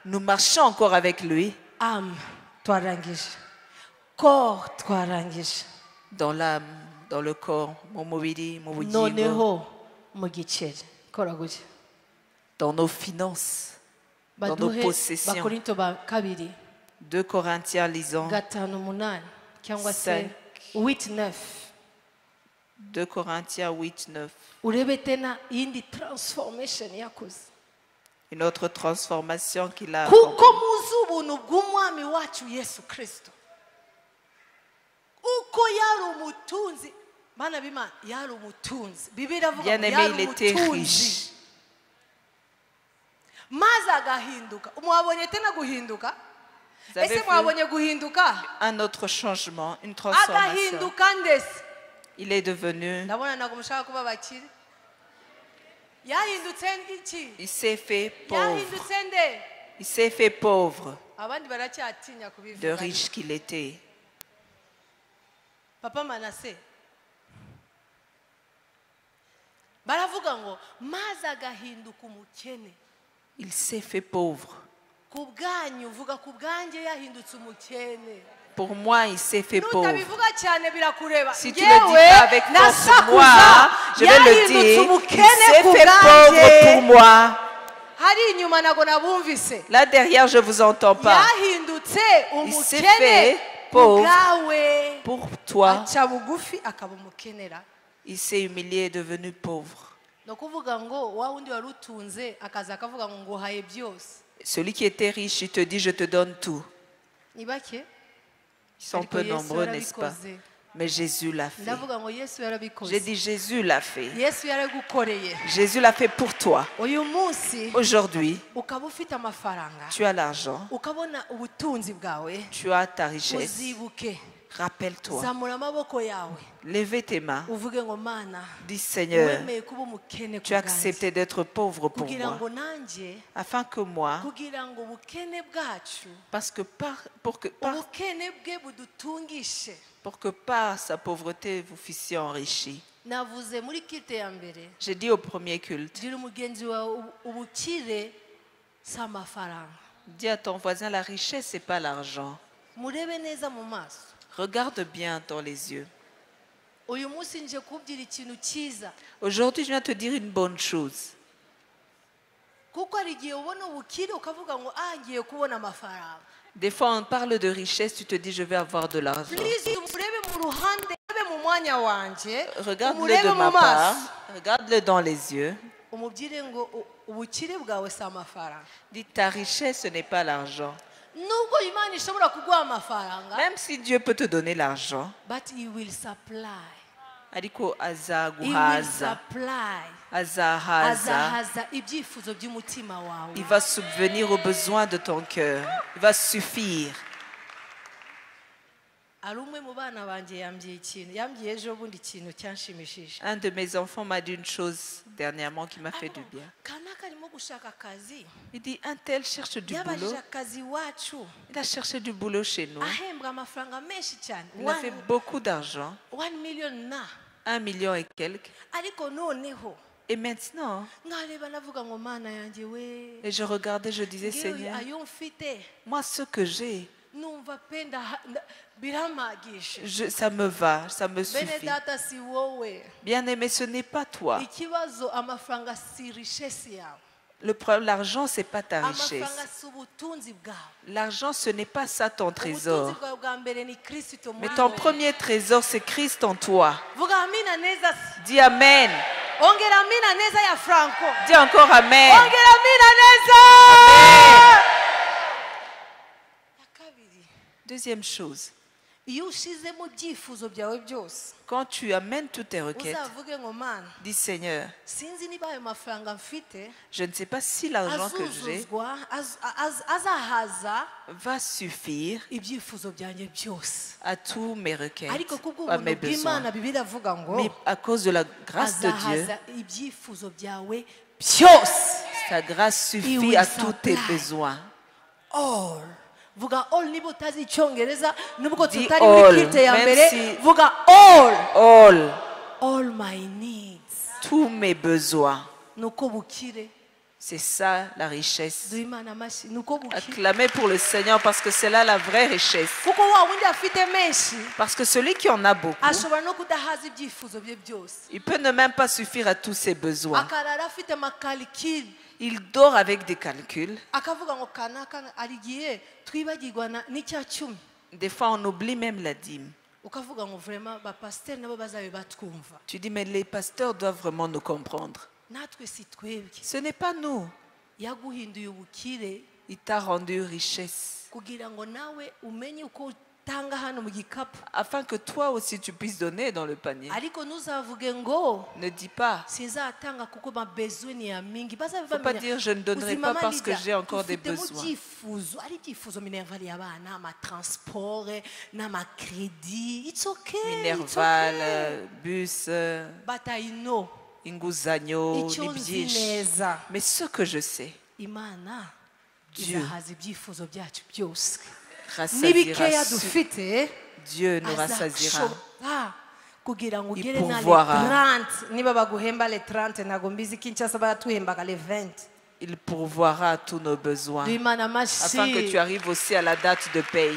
nous marchons encore avec lui. Dans l'âme, dans le corps, dans nos finances, dans nos possessions. 2 Corinthiens, lisons 5, 2 Corinthiens 8, 9. Une autre transformation qu'il a accomplie. Bien-aimé, il était riche. Vous avez vu un autre changement, une transformation. Il est devenu Il s'est fait pauvre. Il s'est fait pauvre de riche qu'il était. Papa Manasseh. Il s'est fait pauvre. Pour moi, il s'est fait pauvre. Si tu ne le dis pas avec force, moi, je vais le dire. Il s'est fait pauvre pour moi. Là derrière, je ne vous entends pas. Il s'est fait pauvre pour toi. Il s'est humilié et est devenu pauvre. Celui qui était riche, il te dit, je te donne tout. Ils sont peu nombreux, n'est-ce pas? Mais Jésus l'a fait. J'ai dit, Jésus l'a fait. Jésus l'a fait pour toi. Aujourd'hui, tu as l'argent. Tu as ta richesse. Rappelle-toi. Levez tes mains. Dis, Seigneur, tu as accepté d'être pauvre pour moi. Afin que moi, pour que par sa pauvreté vous fussiez enrichis. J'ai dit au premier culte, dis à ton voisin, la richesse, ce n'est pas l'argent. Regarde bien dans les yeux. Aujourd'hui, je viens te dire une bonne chose. Des fois, on parle de richesse, tu te dis, je vais avoir de l'argent. Regarde-le de ma part, regarde-le dans les yeux. Dis, ta richesse, ce n'est pas l'argent. Même si Dieu peut te donner l'argent, il va subvenir aux besoins de ton cœur. Il va suffire. Un de mes enfants m'a dit une chose dernièrement qui m'a fait du bien. Il dit, un tel cherche du boulot. Il a cherché du boulot chez nous. Il a fait beaucoup d'argent. 1 million et quelques. Et maintenant, et je regardais, je disais, Seigneur, moi ce que j'ai, ça me va, ça me suffit. Bien aimé, ce n'est pas toi. Le problème, l'argent, ce n'est pas ta richesse. L'argent, ce n'est pas ça ton trésor. Mais ton premier trésor, c'est Christ en toi. Dis Amen. Dis encore Amen. Amen. Deuxième chose. Quand tu amènes toutes tes requêtes, dis Seigneur, je ne sais pas si l'argent que j'ai va suffire à tous mes requêtes, à mes besoins. Mais à cause de la grâce de Dieu, sa grâce suffit à tous tes besoins. Vuga all niba utazi icyongereza nubwo tutari muri kite ya mbere vuga all my needs, tous mes besoins. Nuko bukire, c'est ça la richesse. Acclamez pour le Seigneur parce que c'est là la vraie richesse. Parce que celui qui en a beaucoup, il peut ne même pas suffire à tous ses besoins. Il dort avec des calculs. Des fois, on oublie même la dîme. Tu dis, mais les pasteurs doivent vraiment nous comprendre. Ce n'est pas nous. Il t'a rendu richesse. Afin que toi aussi tu puisses donner dans le panier. Ne dis pas. Il ne faut pas dire je ne donnerai pas parce que j'ai encore des besoins. Minerval, bus. inguzanyo n'ibyinshi. Mais ce que je sais, Dieu rassasiera. Dieu nous rassasiera. Kugira ngo ugere na le 30 niba baguhemba le 30 nago mbizi Kinshasa baratuhembaga le 20. Il pourvoira tous nos besoins afin que tu arrives aussi à la date de paye.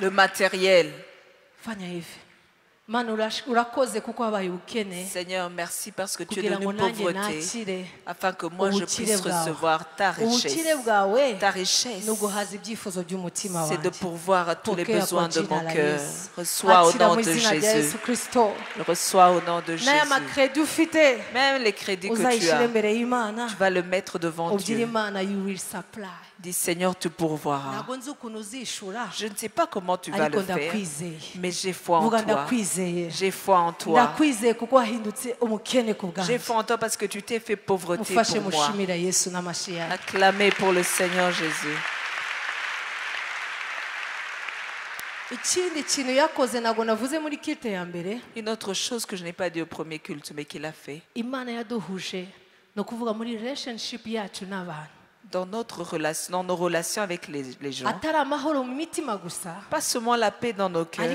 Le matériel. Seigneur, merci parce que tu es devenu pauvreté afin que moi je puisse recevoir ta richesse. Ta richesse, c'est de pourvoir à tous les besoins de mon cœur. Reçois au nom de Jésus. Reçois au nom de Jésus. Même les crédits que tu as, tu vas le mettre devant Dieu. Dis Seigneur, tu pourvoiras. Je ne sais pas comment tu vas le faire, mais j'ai foi en toi. J'ai foi en toi. J'ai foi en toi parce que tu t'es fait pauvreté pour moi. Acclamez pour le Seigneur Jésus. Une autre chose que je n'ai pas dit au premier culte, mais qu'il a fait. Dans notre relation, dans nos relations avec les gens, pas seulement la paix dans nos cœurs,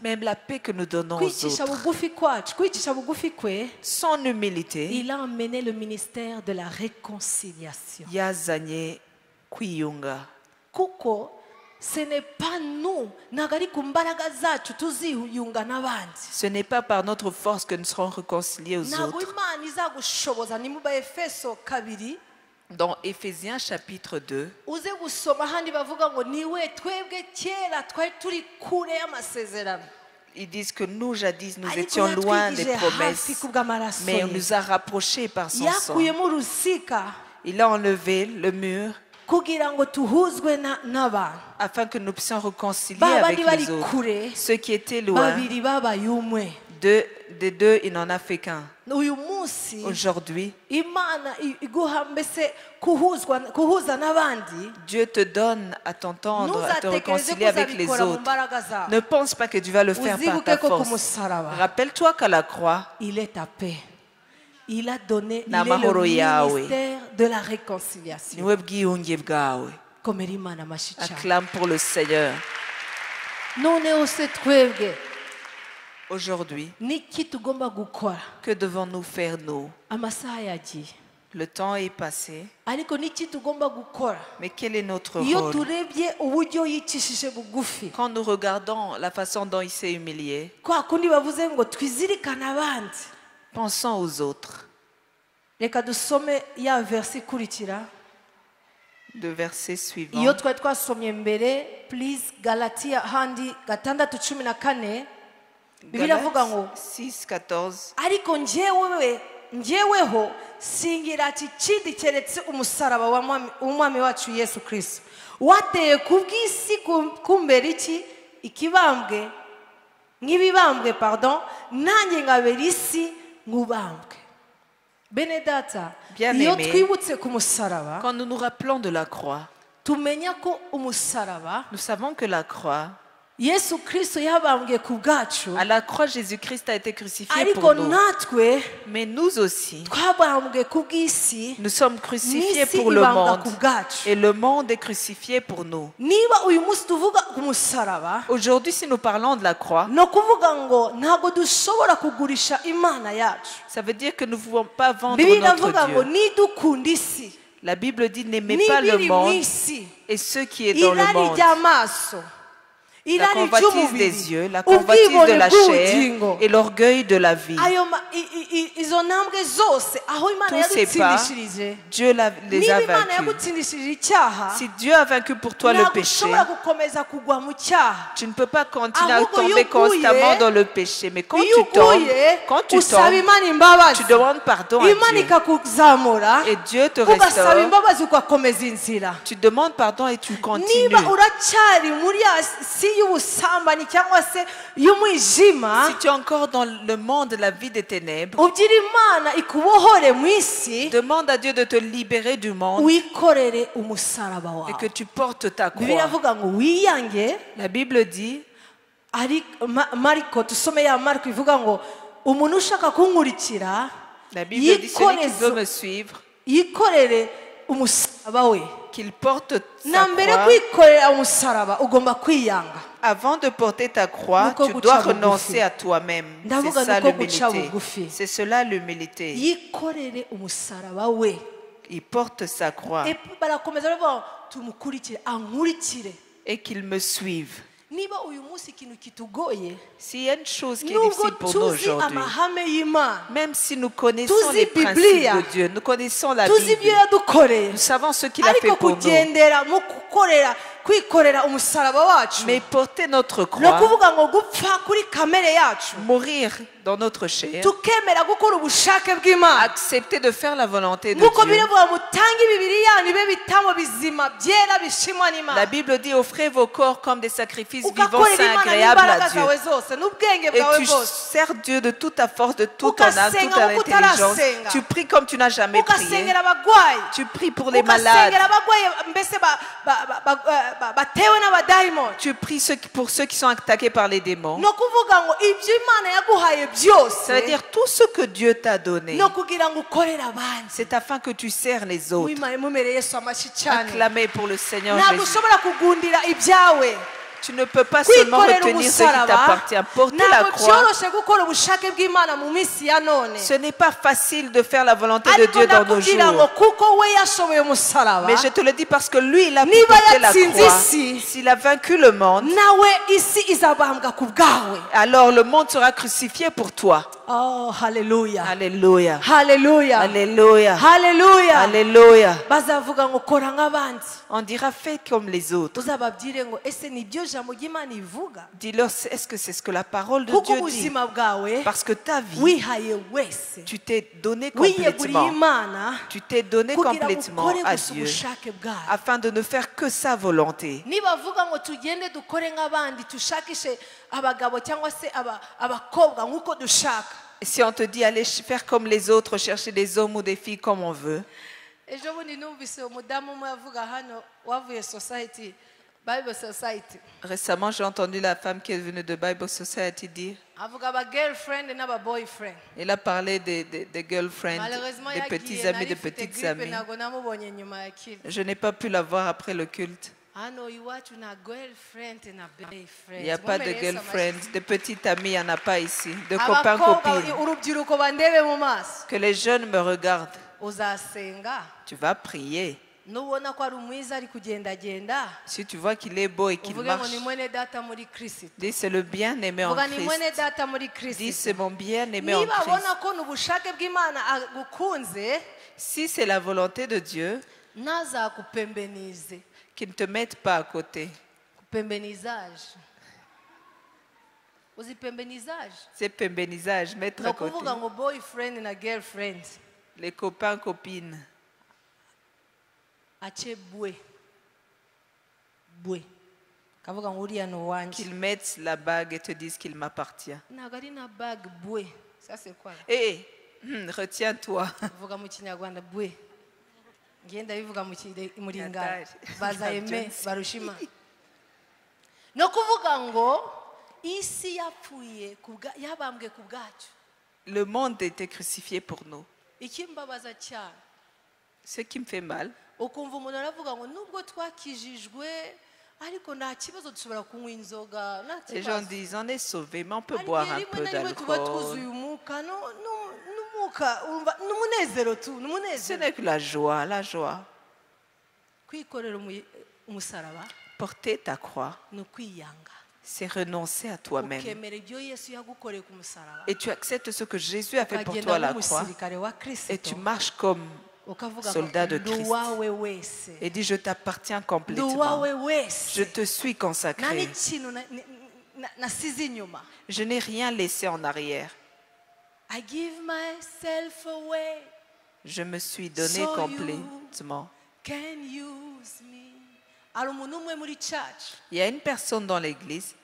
même la paix que nous donnons aux autres. Son humilité, il a emmené le ministère de la réconciliation. Yazanye kwiyunga. Kuko ce n'est pas nous, ce n'est pas par notre force que nous serons réconciliés aux autres. Dans Éphésiens chapitre 2, ils disent que nous, jadis, nous étions loin des promesses, mais on nous a rapprochés par son sang. Il a enlevé le mur afin que nous puissions réconcilier avec les autres. Ceux qui étaient loin, des deux, il n'en a fait qu'un. Aujourd'hui, Dieu te donne à t'entendre, à te réconcilier avec les autres. Ne pense pas que tu vas le faire par ta force. Rappelle-toi qu'à la croix, il est ta paix. Il a donné le ministère de la réconciliation. Acclame pour le Seigneur. Aujourd'hui, que devons-nous faire nous? Le temps est passé. Mais quel est notre rôle? Quand nous regardons la façon dont il s'est humilié, pensons aux autres. Le verset suivant. Galates 6:14. Njeweho singira kindi keretse umusaraba w'umwami wacu Yesu Kristo wateye kubw'isi kumbera iki ikibambwe nk'ibibambwe nanjye ngabera isi nk'ubambwe. Benedata, iyo twibutse ku musaraba, quand nous nous rappelons de la croix, tumenya ko umusaraba, nous savons que la croix, à la croix, Jésus-Christ a été crucifié pour nous. Mais nous aussi, nous sommes crucifiés pour le monde. Et le monde est crucifié pour nous. Aujourd'hui, si nous parlons de la croix, ça veut dire que nous ne pouvons pas vendre notre Dieu. La Bible dit n'aimez pas le monde et ce qui est dans le monde. La convoitise des yeux, la convoitise de la chair et l'orgueil de la vie. Tous ces pas, Dieu les a vaincus. Si Dieu a vaincu pour toi le péché, tu ne peux pas continuer à tomber constamment dans le péché. Mais quand tu tombes, tu demandes pardon à Dieu. Et Dieu te restaure. Tu demandes pardon et tu continues. Si tu es encore dans le monde de la vie des ténèbres, demande à Dieu de te libérer du monde et que tu portes ta croix. La Bible dit Mariko tusome ya Mariko ivuga ngo umuntu ushaka kunkurikira yikorere umusaraba we. Qu'il porte sa croix. Avant de porter ta croix, tu dois renoncer à toi-même. C'est ça l'humilité. C'est cela l'humilité. Il porte sa croix. Et qu'il me suive. S'il y a une chose qui est difficile pour nous aujourd'hui, même si nous connaissons les principes de Dieu, nous connaissons la Bible, nous savons ce qu'il a fait pour nous, mais porter notre croix, mourir dans notre chair, accepter de faire la volonté de Dieu. La Bible dit: offrez vos corps comme des sacrifices vivants, saints, agréables à Dieu. Et tu sers Dieu de toute ta force, de toute ton âme, toute ta intelligence. Tu pries comme tu n'as jamais prié. Tu pries pour les malades. Tu pries pour ceux qui sont attaqués par les démons. Ça veut dire tout ce que Dieu t'a donné, c'est afin que tu sers les autres. Acclamez pour le Seigneur Jésus. Tu ne peux pas seulement retenir ce qui t'appartient. Porter la croix, ce n'est pas facile de faire la volonté de Dieu dans nos jours. Mais je te le dis parce que lui, il a pu porter la croix. S'il a vaincu le monde, alors le monde sera crucifié pour toi. Oh, hallelujah. Alléluia. Hallelujah. Alléluia. Hallelujah. Alléluia. On dira: fais comme les autres. Dis-leur: est-ce que c'est ce que la parole de Dieu dit? Parce que ta vie, tu t'es donné complètement. Tu t'es donné complètement à Dieu afin de ne faire que sa volonté. Si on te dit allez faire comme les autres, chercher des hommes ou des filles comme on veut. Récemment, j'ai entendu la femme qui est venue de Bible Society dire. Elle a parlé des girlfriends, des petits amis, des petites amies. Je n'ai pas pu la voir après le culte. Il n'y a pas de girlfriend, de petites amies, il n'y en a pas ici. De copains, copines. Que les jeunes me regardent. Tu vas prier. Si tu vois qu'il est beau et qu'il marche, dis: c'est le bien-aimé en Christ. Dis: c'est mon bien-aimé en Christ. Si c'est la volonté de Dieu, qu'il ne te mette pas à côté. C'est pembénisage, mettre à côté. Les copains, copines. Qu'ils mettent la bague et te disent qu'il m'appartient. Ça c'est quoi? Hé, retiens-toi. Le monde était crucifié pour nous. Ce qui me fait mal, les gens disent: on est sauvé, mais on peut boire un peu d'alcool. Ce n'est que la joie, la joie. Porter ta croix, c'est renoncer à toi-même. Et tu acceptes ce que Jésus a fait pour toi à la croix. Et tu marches comme soldat de Christ. Et dis: je t'appartiens complètement. Je te suis consacré. Je n'ai rien laissé en arrière. Je me suis donné complètement. Il y a une personne dans l'église.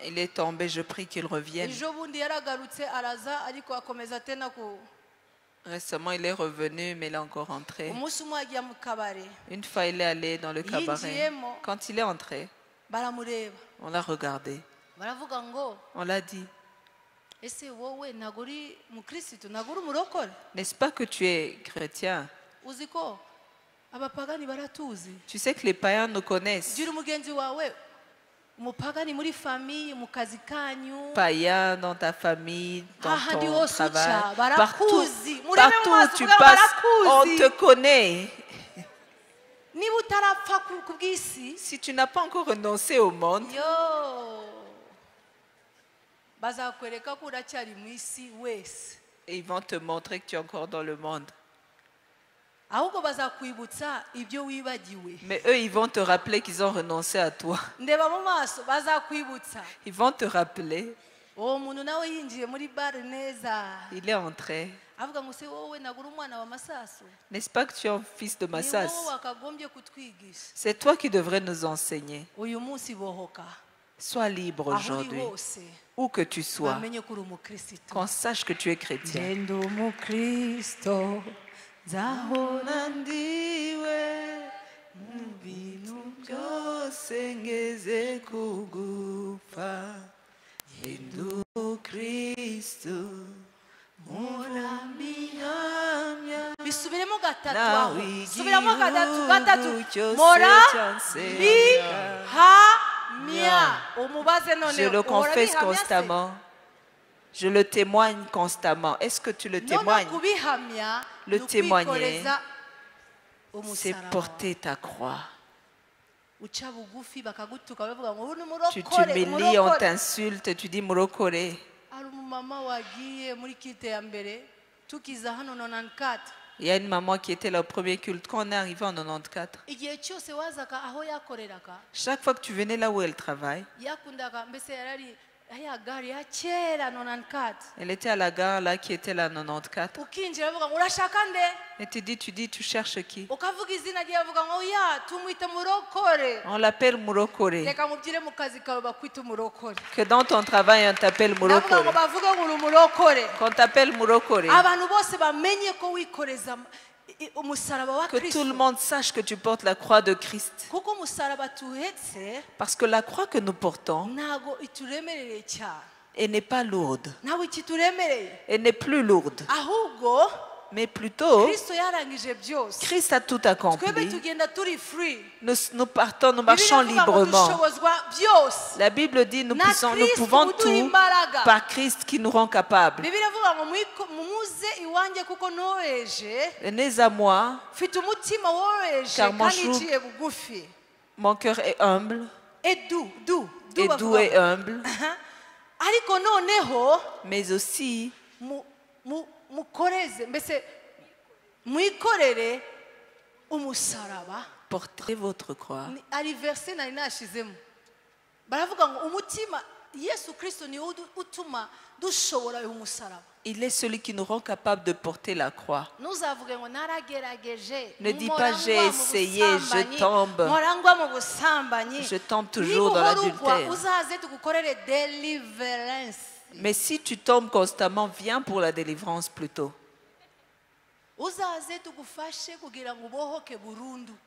Il est tombé, je prie qu'il revienne. Récemment, il est revenu, mais il est encore rentré. Une fois, il est allé dans le cabaret. Quand il est entré, on l'a regardé. On l'a dit. N'est-ce pas que tu es chrétien? Tu sais que les païens nous connaissent. Païen dans ta famille, dans ton travail, partout où tu passes, on te connaît. Si tu n'as pas encore renoncé au monde, ils vont te montrer que tu es encore dans le monde. Mais eux, ils vont te rappeler qu'ils ont renoncé à toi. Ils vont te rappeler. Il est entré. N'est-ce pas que tu es un fils de Massas? C'est toi qui devrais nous enseigner. Sois libre aujourd'hui. Où que tu sois, qu'on sache que tu es chrétien. Zahora ndiwe mubintu byose ngeze kugufa Hindu Kristo murambihamya bisubiremo gatatu subiramo gatatu morambihamya umubaze none. Je le confesse constamment. Je le témoigne constamment. Est-ce que tu le témoignes? Le témoigner, c'est porter ta croix. Tu t'humilies, on t'insulte, tu dis Murokore. Il y a une maman qui était là au premier culte. Quand on est arrivé en 94, chaque fois que tu venais là où elle travaille, elle était à la gare là qui était là en 94. Et tu dis, tu cherches qui? On l'appelle Murokore. Que dans ton travail on t'appelle Murokore. Qu'on t'appelle Murokore. Que tout le monde sache que tu portes la croix de Christ. Parce que la croix que nous portons, elle n'est pas lourde. Elle n'est plus lourde. Mais plutôt, Christ a tout accompli. Nous partons, nous marchons librement. La Bible dit nous pouvons tout par Christ qui nous rend capables. Venez à moi, car mon cœur est humble. Et doux et humble. Mais aussi, portez votre croix. Il est celui qui nous rend capable de porter la croix. Ne dis pas j'ai essayé, je tombe. Je tombe toujours dans l'adultère. Mais si tu tombes constamment, viens pour la délivrance plutôt.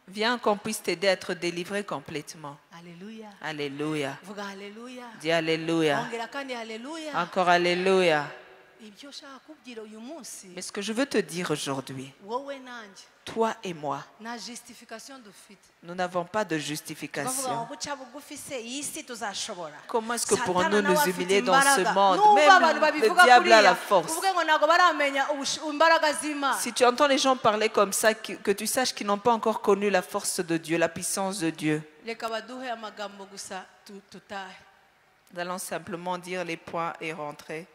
Viens qu'on puisse t'aider à être délivré complètement. Alléluia. Alléluia. Alléluia. Dis Alléluia. Encore Alléluia. Mais ce que je veux te dire aujourd'hui, toi et moi, nous n'avons pas de justification. Comment est-ce que pourrons-nous nous humilier dans ce monde? Même le diable a la force. Si tu entends les gens parler comme ça, que tu saches qu'ils n'ont pas encore connu la force de Dieu, la puissance de Dieu. Nous allons simplement dire les points et rentrer.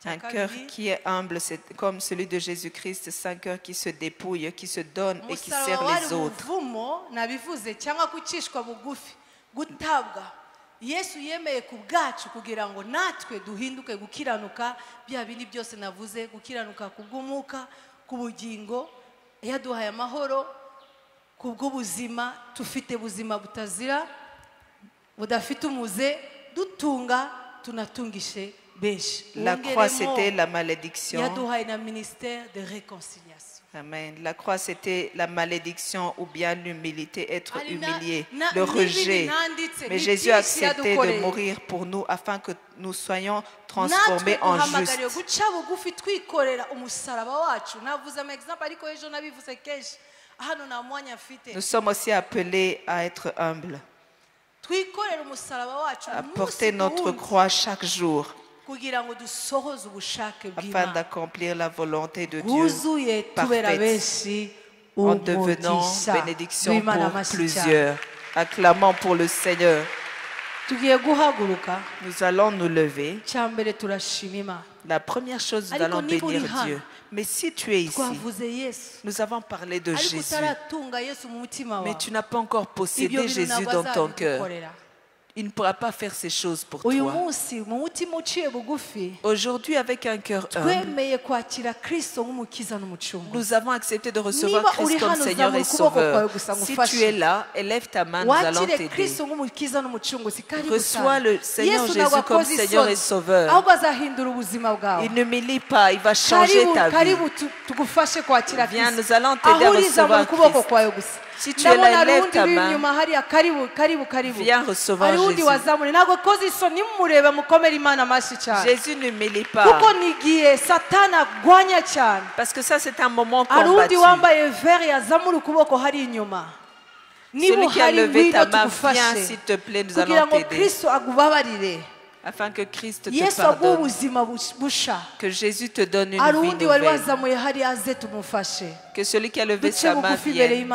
Un cœur qui est humble, c'est comme celui de Jésus-Christ. C'est un cœur qui se dépouille, qui se donne et qui sert les autres. Yesu yemeye ku bwacu kugira ngo natwe duhinduke gukiranuka bya bindi byose navuze gukiranuka kugumuka ku bugingo yaduhaye amahoro kubw'ubuzima tufite buzima butazira budafite umuze dutunga tunatungishe benshi. La croix c'était la malédiction. Yaduhaye na ministère de réconciliation. Amen. La croix c'était la malédiction ou bien l'humilité, être humilié, le rejet. Mais Jésus a accepté de mourir pour nous afin que nous soyons transformés en justes. Nous sommes aussi appelés à être humbles, à porter notre croix chaque jour afin d'accomplir la volonté de Dieu parfaite, en devenant bénédiction pour plusieurs. Acclamons pour le Seigneur. Nous allons nous lever. La première chose, nous allons bénir Dieu. Mais si tu es ici, nous avons parlé de Jésus, mais tu n'as pas encore possédé Jésus dans ton cœur. Il ne pourra pas faire ces choses pour toi. Aujourd'hui, avec un cœur humble, nous avons accepté de recevoir Christ comme Seigneur et Sauveur. Si tu es là, élève ta main, nous allons t'aider. Reçois le Seigneur Jésus comme Seigneur et Sauveur. Il n'humilie pas, il va changer ta vie. Viens, nous allons t'aider à recevoir Christ. Si tu es là, lève ta main. Viens recevoir Jésus. Jésus n'humilie pas. Parce que ça, c'est un moment combattu. Celui qui a levé ta main, viens s'il te plaît, nous allons t'aider. Afin que Christ te pardonne, que Jésus te donne une vie nouvelle, que celui qui a levé sa main vienne.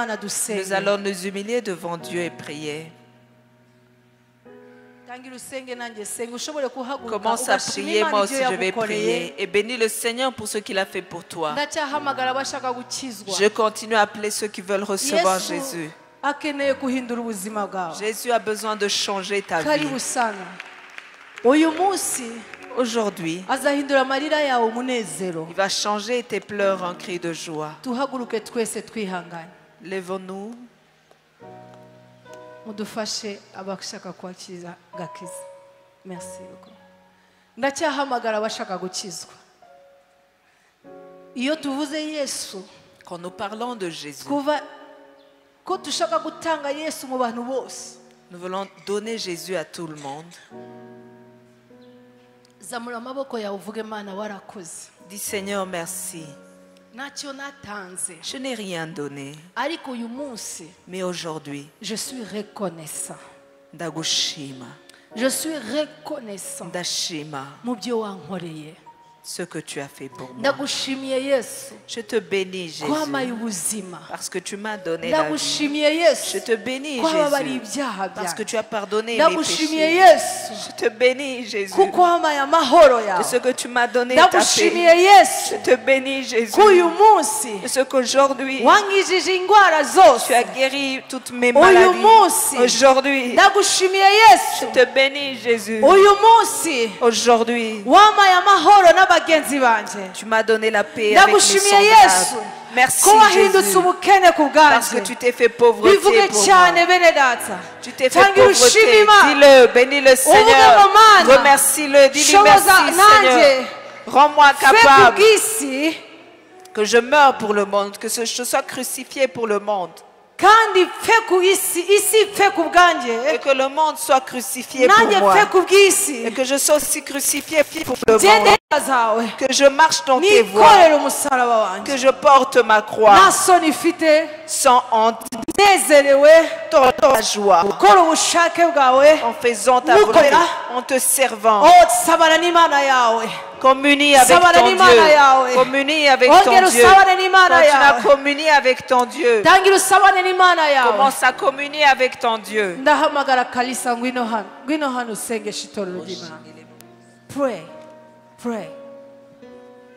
Nous allons nous humilier devant Dieu et prier. Commence à prier, moi aussi je vais prier, et bénis le Seigneur pour ce qu'il a fait pour toi. Je continue à appeler ceux qui veulent recevoir Jésus. Jésus a besoin de changer ta vie. Aujourd'hui, il va changer tes pleurs en cris de joie. Lèvons-nous. Merci. Quand nous parlons de Jésus, nous voulons donner Jésus à tout le monde. Dis Seigneur, merci. Je n'ai rien donné. Mais aujourd'hui, je suis reconnaissant. Je suis reconnaissant. Ce que tu as fait pour moi. Je te bénis, Jésus, parce que tu m'as donné la vie. Je te bénis, Jésus, parce que tu as pardonné mes péchés. Je te bénis, Jésus, de ce que tu m'as donné ta paix. Je te bénis, Jésus, de ce qu'aujourd'hui tu as guéri toutes mes maladies. Aujourd'hui, je te bénis, Jésus. Aujourd'hui, tu m'as donné la paix avec mes semblables. Merci Jésus, parce que tu t'es fait pauvreté pour moi. Tu t'es fait pauvreté. Dis-le, bénis le Seigneur. Remercie-le, dis-lui merci Seigneur. Rends-moi capable que je meure pour le monde, que je sois crucifié pour le monde. Et que le monde soit crucifié pour moi. Et que je sois aussi crucifié pour le monde. Que je marche dans tes voies. Que je porte ma croix sans honte. Dans la joie. En faisant ta volonté. En te servant. Communie avec ton Dieu. Communie avec ton Dieu. Quand tu as communié avec ton Dieu, commence à communier avec ton Dieu. Pray. Pray.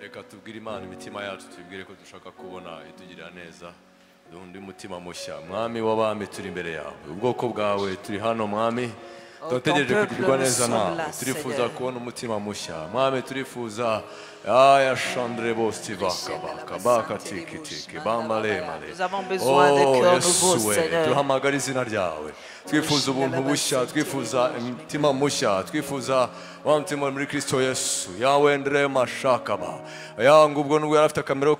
Reka tubwire Imana imitima yacu tubwire ko dushaka kubona itugirira neza undi mutima mushya mwami w'abami turi imbere yawe ubwoko bwawe turi hano mwami turategereje kugirirwa neza nawe turifuza kubona umutima mushya mwami turifuza aya chandre bosti baka baka tiki tiki bambale male Yesu tuhamagara izina ryawe twifuza ubuntu bushya twifuza umutima mushya twifuza wa mutima muri Kristo Yesu yawe ndre mashakaba yangu ubwo nubwo yarafite akamero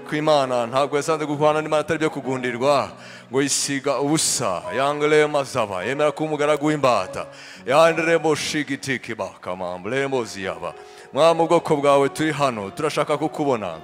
kw'Imana ntabwo yasanze guhwana n'Imana atari byo kugundirwa ngo yisiga ubusa yangele mazaba yemera ko umugaragu w'imbata yandre boshigitiki baka mamble moziyaba mwami ubwoko bwawe turi hano turashaka kukubona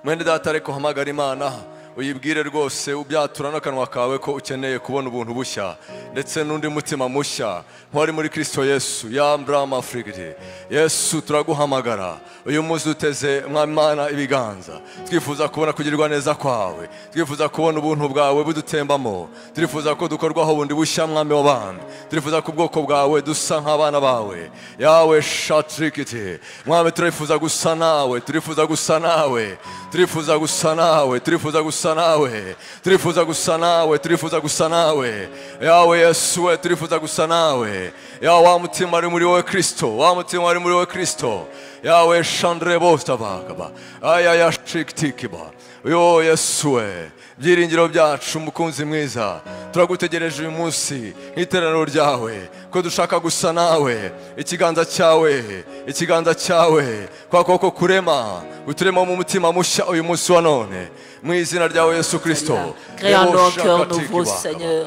mwende data ariko hamagara Imana uyibwire rwose ubyatura n'akanwa kawe ko ukeneye kubona ubuntu bushya ndetse n'undi mutima mushya nk'wari muri Kristo Yesu yambrama Afrique Yesu turaguhamagara uyu muzi uteze mwami Imana ibiganza twifuza kubona kugirirwa neza kwawe twifuza kubona ubuntu bwawe budutembamo turifuza ko dukorwaho bundi bushya mwami w'abandi turifuza ko ubwoko bwawe dusa nk'abana bawe yawe shatrikite mwami turifuza gusa nawe turifuza gusa nawe turifuza gusa nawe turifuza gusa nawe turifuza gusa nawe turifuza gusa nawe yawe Yesu we turifuza gusa nawe yawe wa mutima ari muri wowe Kristo wa mutima ari muri wowe Kristo yawe chandre bostabakaba aya yashiktikiba yo Yesu we byiringiro byacu mukunzi mwiza turagutegereje uyu munsi nk'iteraniro ryawe ko dushaka gusa nawe ikiganza cyawe kwa koko kurema uturema mu mutima mushya uyu munsi wa none mu izina ryawe Yesu Kristo crée en nos cœurs nouveaux Seigneur